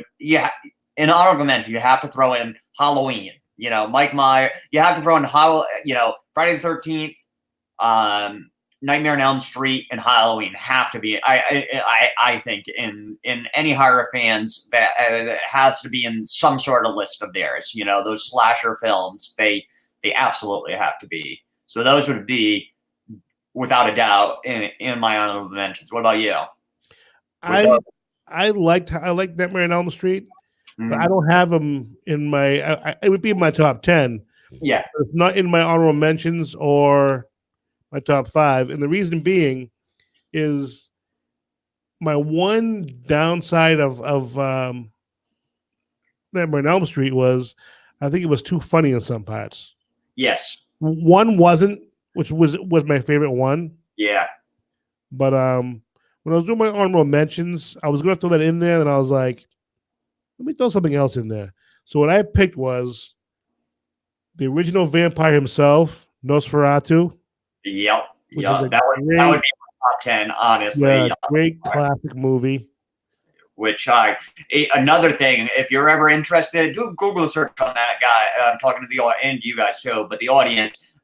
in honorable mention you have to throw in Halloween. You know, Mike Myers. You have to throw in Friday the 13th, Nightmare on Elm Street, and Halloween have to be. I think in any horror fans that it has to be in some sort of list of theirs. You know, those slasher films. They absolutely have to be. So those would be, without a doubt, in my honorable mentions. What about you? I liked Nightmare on Elm Street, but I don't have them in my. It would be in my top 10. Yeah, it's not in my honorable mentions or my top 5, and the reason being is my one downside of Nightmare on Elm Street was I think it was too funny in some parts. Yes. One wasn't, which was my favorite one. Yeah. But when I was doing my honorable mentions, I was going to throw that in there, and I was like, let me throw something else in there. So what I picked was the original vampire himself, Nosferatu. Yep. That would be my top 10, honestly. Yeah, great classic movie. Which another thing, if you're ever interested, do a Google search on that guy. I'm talking to you guys too, but the audience.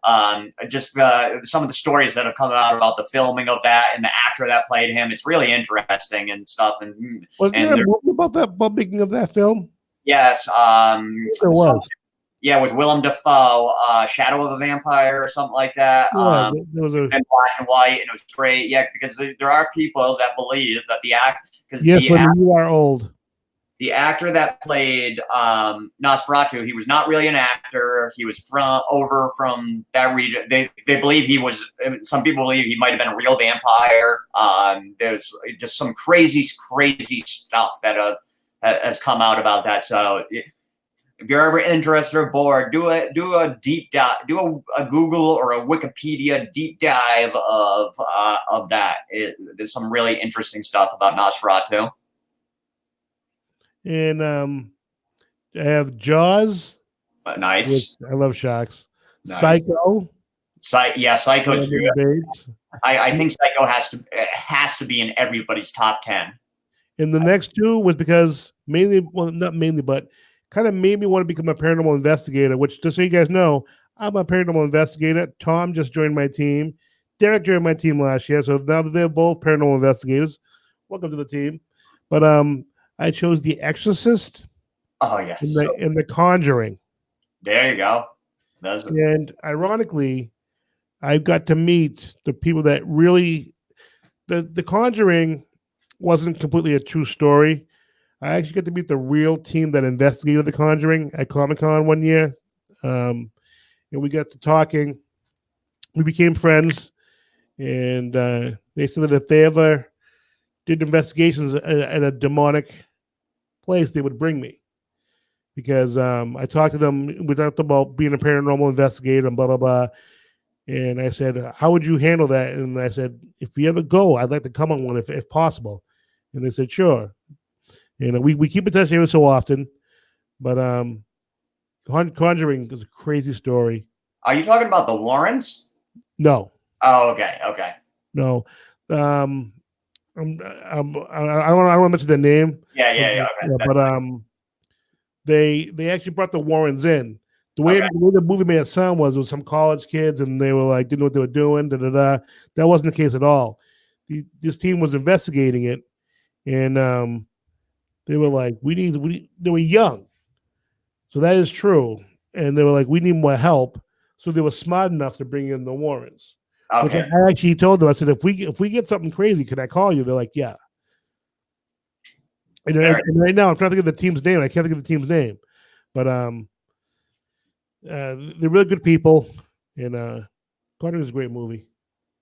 Just some of the stories that have come out about the filming of that and the actor that played him. It's really interesting and stuff. And wasn't there a movie about making of that film? Yes. There was. Yeah, with Willem Dafoe, Shadow of a Vampire or something like that. Yeah, there was and black and white, and it was great. Yeah, because there are people that believe that the you are old. The actor that played Nosferatu, he was not really an actor. He was from that region. They believe he was. Some people believe he might have been a real vampire. There's just some crazy stuff that has come out about that. So if you're ever interested or bored, do a deep dive, do a Google or a Wikipedia deep dive of that. There's some really interesting stuff about Nosferatu. And I have Jaws. Nice. I love sharks. Nice. Psycho. Psycho too. I think Psycho has to be in everybody's top 10. And the next two was because not mainly, but kind of made me want to become a paranormal investigator, which, just so you guys know, I'm a paranormal investigator. Tom just joined my team. Derek joined my team last year, so now they're both paranormal investigators. Welcome to the team. But I chose The Exorcist. Oh, yes. And The Conjuring. There you go. And ironically, I got to meet the people that really... The Conjuring wasn't completely a true story. I actually got to meet the real team that investigated The Conjuring at Comic-Con one year. And we got to talking. We became friends. And they said that if they ever did investigations at a demonic place, they would bring me. Because I talked to them. We talked about being a paranormal investigator and blah, blah, blah. And I said, how would you handle that? And I said, if you ever go, I'd like to come on one if possible. And they said, sure. You know, we keep in touch every so often, but Conjuring is a crazy story. Are you talking about the Warrens? No. Oh, okay. No. I don't want to mention their name. Yeah. Okay. But they actually brought the Warrens in. The way the movie made it sound was it was some college kids and they were like didn't know what they were doing. That wasn't the case at all. This team was investigating it, and they were like, they were young. So that is true. And they were like, we need more help. So they were smart enough to bring in the Warrens. Okay. Which I actually told them, I said, if we get something crazy, can I call you? They're like, yeah. And right now I'm trying to think of the team's name. I can't think of the team's name. But they're really good people. And Conjuring is a great movie.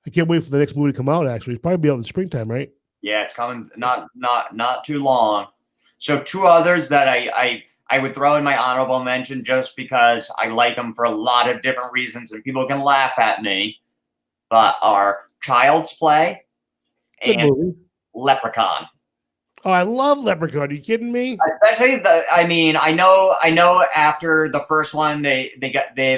I can't wait for the next movie to come out. Actually, it's probably be out in the springtime, right? Yeah, it's coming not too long. So two others that I would throw in my honorable mention just because I like them for a lot of different reasons and people can laugh at me, but are Child's Play Good and movie. Leprechaun. Oh, I love Leprechaun. Are you kidding me? Especially I know after the first one they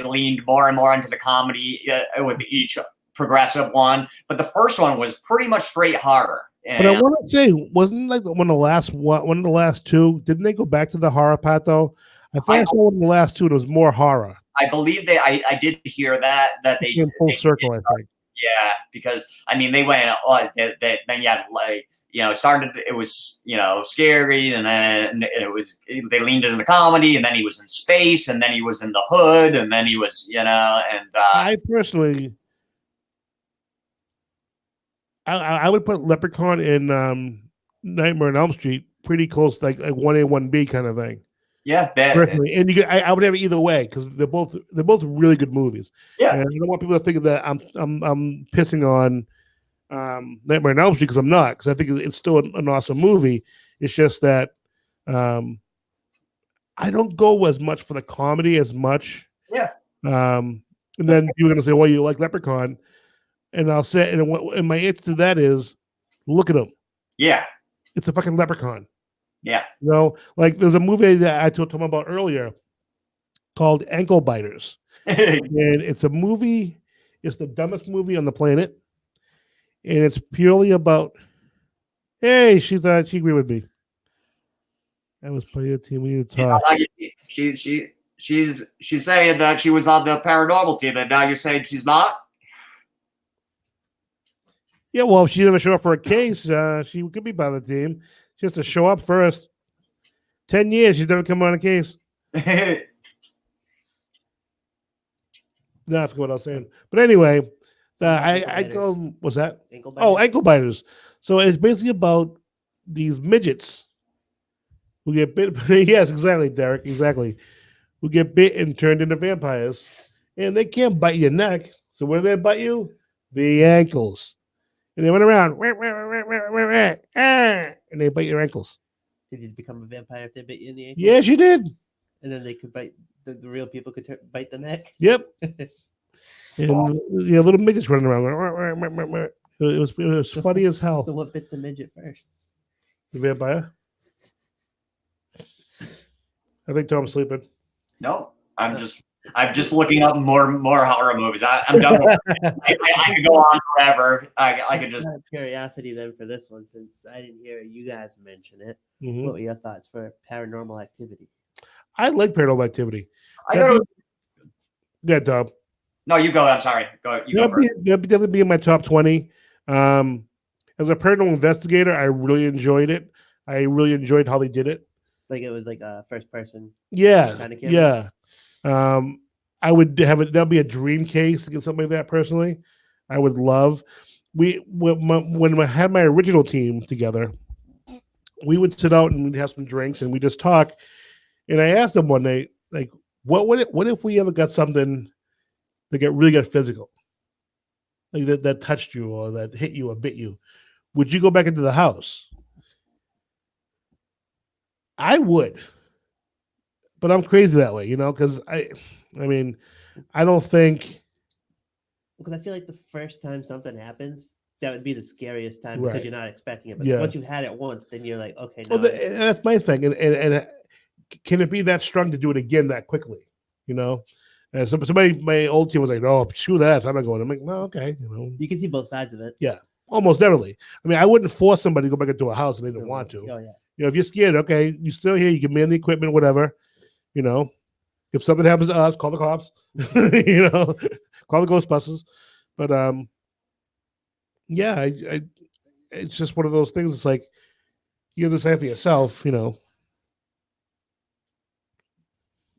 leaned more and more into the comedy with each progressive one, but the first one was pretty much straight horror. But I want to say, wasn't like one of the last two? Didn't they go back to the horror part though? I thought I saw one of the last two. It was more horror. I believe I did hear that they in full circle. I think. Yeah, because I mean they went then you had like started it was scary and then they leaned into the comedy and then he was in space and then he was in the hood and then he was I personally. I would put Leprechaun in Nightmare on Elm Street pretty close, like 1A, 1B kind of thing. Yeah, personally, and I would have it either way because they're both really good movies. Yeah, and I don't want people to think that I'm pissing on Nightmare on Elm Street because I'm not, because I think it's still an awesome movie. It's just that I don't go as much for the comedy as much. Yeah. And then you're gonna say, "Well, you like Leprechaun," and I'll say, and my answer to that is, look at him. Yeah. It's a fucking leprechaun. Yeah. Like there's a movie that I told Tom about earlier called Ankle Biters. And it's a movie, it's the dumbest movie on the planet. And it's purely about, hey, she thought she agreed with me. I was playing a team. We need to talk. She's saying that she was on the paranormal team, and now you're saying she's not? Yeah, well, if she didn't show up for a case, she could be by the team. She has to show up first. 10 years, she's never come on a case. No, I forgot what I was saying. But anyway, I go, what's that? Ankle biters. Ankle biters. So it's basically about these midgets who get bit. Yes, exactly, Derek, exactly. Who get bit and turned into vampires. And they can't bite your neck. So where do they bite you? The ankles. And they went around, and they bite your ankles. Did you become a vampire if they bit you in the ankle? Yes, you did. And then they could bite, the real people could bite the neck? Yep. And little midgets running around. It was funny as hell. So what bit the midget first? The vampire? I think Tom's sleeping. No, I'm just looking up more horror movies. I'm done with it. I could go on forever. I could just. Out of curiosity then for this one, since I didn't hear you guys mention it. Mm-hmm. What were your thoughts for Paranormal Activity? I like Paranormal Activity. Yeah, Tom. No, you go. I'm sorry. Go. You go first. That'd definitely be in my top 20. As a paranormal investigator, I really enjoyed it. I really enjoyed how they did it. Like it was like a first person. Yeah. Kind of camera? Yeah. I would have it. That'd be a dream case to get something like that personally. I would love. When I had my original team together, we would sit out and we'd have some drinks and we just talk. And I asked them one night, like, what if we ever got something that really got physical, like that touched you or that hit you or bit you? Would you go back into the house? I would, but I'm crazy that way, because I mean, I don't think. Because I feel like the first time something happens, that would be the scariest time Right. because you're not expecting it. But Yeah. once you've had it once, then you're like, okay, Well, now that's my thing, and can it be that strong to do it again that quickly? And somebody, my old team was like, "Oh, screw that, I'm not going." I'm like, "Well, okay, you can see both sides of it. Yeah, almost definitely. I mean, I wouldn't force somebody to go back into a house if they didn't want to. Oh yeah. If you're scared, okay, you're still here. You can man the equipment, whatever. If something happens to us, call the cops. Call the Ghostbusters. But yeah, I it's just one of those things. It's like you decide for yourself. Yeah,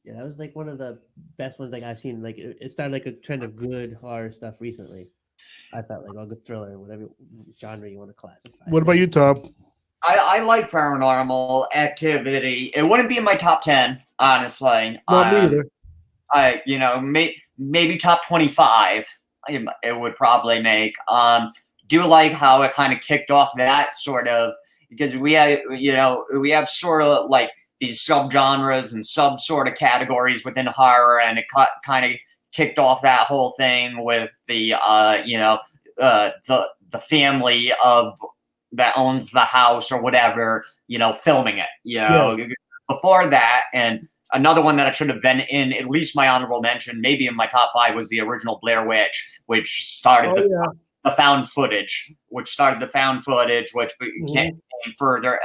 that was like one of the best ones like I've seen. Like it started like a trend of good horror stuff recently. I felt like all good thriller, whatever genre you want to classify. What about you, Tom? I like Paranormal Activity. It wouldn't be in my top 10, honestly. Not me either. maybe top 25. It would probably make. Do like how it kind of kicked off that sort of, because we have sort of like these subgenres and sub sort of categories within horror, and it kind of kicked off that whole thing with the the family of that owns the house or whatever, filming it, before that. And another one that it should have been in at least my honorable mention, maybe in my top 5, was the original Blair Witch, which started the found footage, which became further,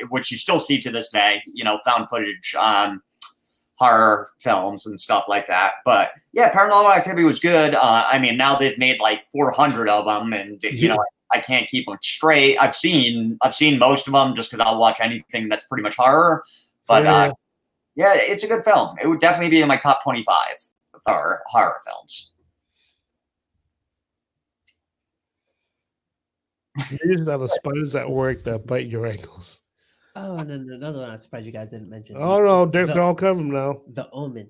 which you still see to this day, found footage horror films and stuff like that. But yeah, Paranormal Activity was good. I mean, now they've made like 400 of them, and I can't keep them straight. I've seen most of them just because I'll watch anything that's pretty much horror. But yeah, it's a good film. It would definitely be in my top 25 horror films. These are the spiders at work that bite your ankles. Oh, and then another one I'm surprised you guys didn't mention. Oh no, Dick, all cover them now. The Omen.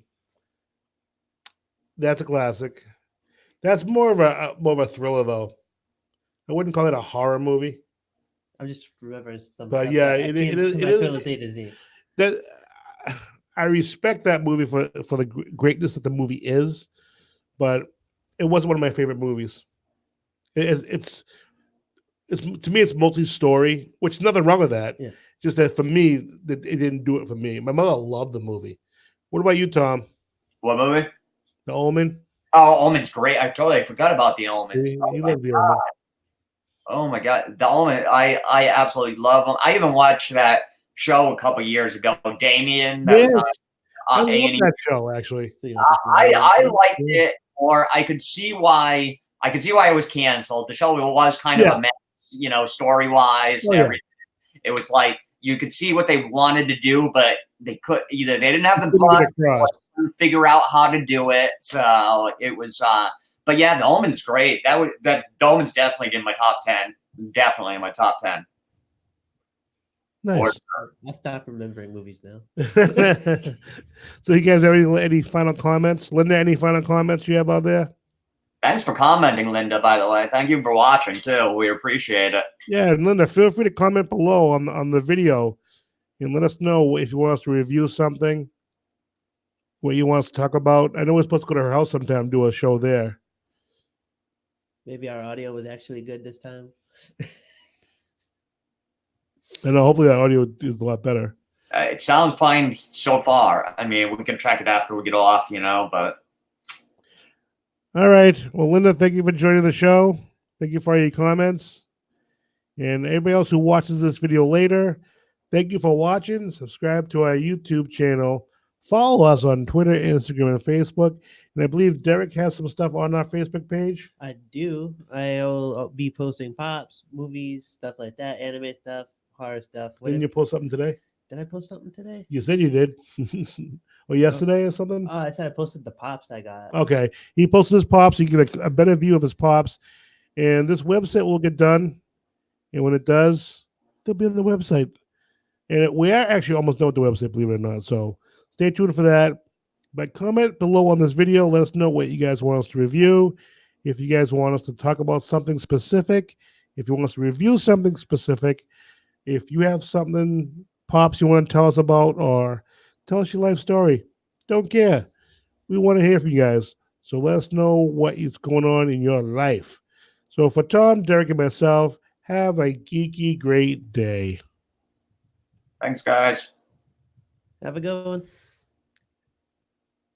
That's a classic. That's more of a thriller, though. I wouldn't call it a horror movie. I'm just remembering some. But yeah, it is. A to Z. That I respect that movie for the greatness that the movie is, but it wasn't one of my favorite movies. It's to me, it's multi-story, which is nothing wrong with that. Yeah. Just that for me, it didn't do it for me. My mother loved the movie. What about you, Tom? What movie? The Omen. Oh, Omen's great. I totally forgot about The Omen. You love The Omen. Oh my God, The Omen. I absolutely love them. I even watched that show a couple years ago, Damien. Yes. I love that show, actually. I liked it, or I could see why it was canceled. The show was kind of a mess, story-wise. Everything. It was like you could see what they wanted to do, but they didn't have the plot to figure out how to do it. So it was. But yeah, The Omen's great. The Omen's definitely in my top 10. Definitely in my top 10. Nice. I'll stop remembering movies now. So you guys have any final comments? Linda, any final comments you have out there? Thanks for commenting, Linda, by the way. Thank you for watching, too. We appreciate it. Yeah, and Linda, feel free to comment below on the video and let us know if you want us to review something, what you want us to talk about. I know we're supposed to go to her house sometime and do a show there. Maybe our audio was actually good this time. I know, hopefully that audio is a lot better. It sounds fine so far. I mean, we can track it after we get off, but... All right. Well, Linda, thank you for joining the show. Thank you for all your comments. And everybody else who watches this video later, thank you for watching. Subscribe to our YouTube channel. Follow us on Twitter, Instagram, and Facebook. And I believe Derek has some stuff on our Facebook page. I do. I'll be posting pops, movies, stuff like that, anime stuff, horror stuff. Didn't you post something today? Did I post something today? You said you did. Or yesterday or something? Oh, I said I posted the pops I got. Okay. He posted his pops. You get a better view of his pops. And this website will get done. And when it does, they'll be on the website. And we are actually almost done with the website, believe it or not. So stay tuned for that. But comment below on this video. Let us know what you guys want us to review. If you guys want us to talk about something specific. If you want us to review something specific. If you have something, pops, you want to tell us about, or tell us your life story. Don't care. We want to hear from you guys. So let us know what is going on in your life. So for Tom, Derek, and myself, have a geeky great day. Thanks, guys. Have a good one.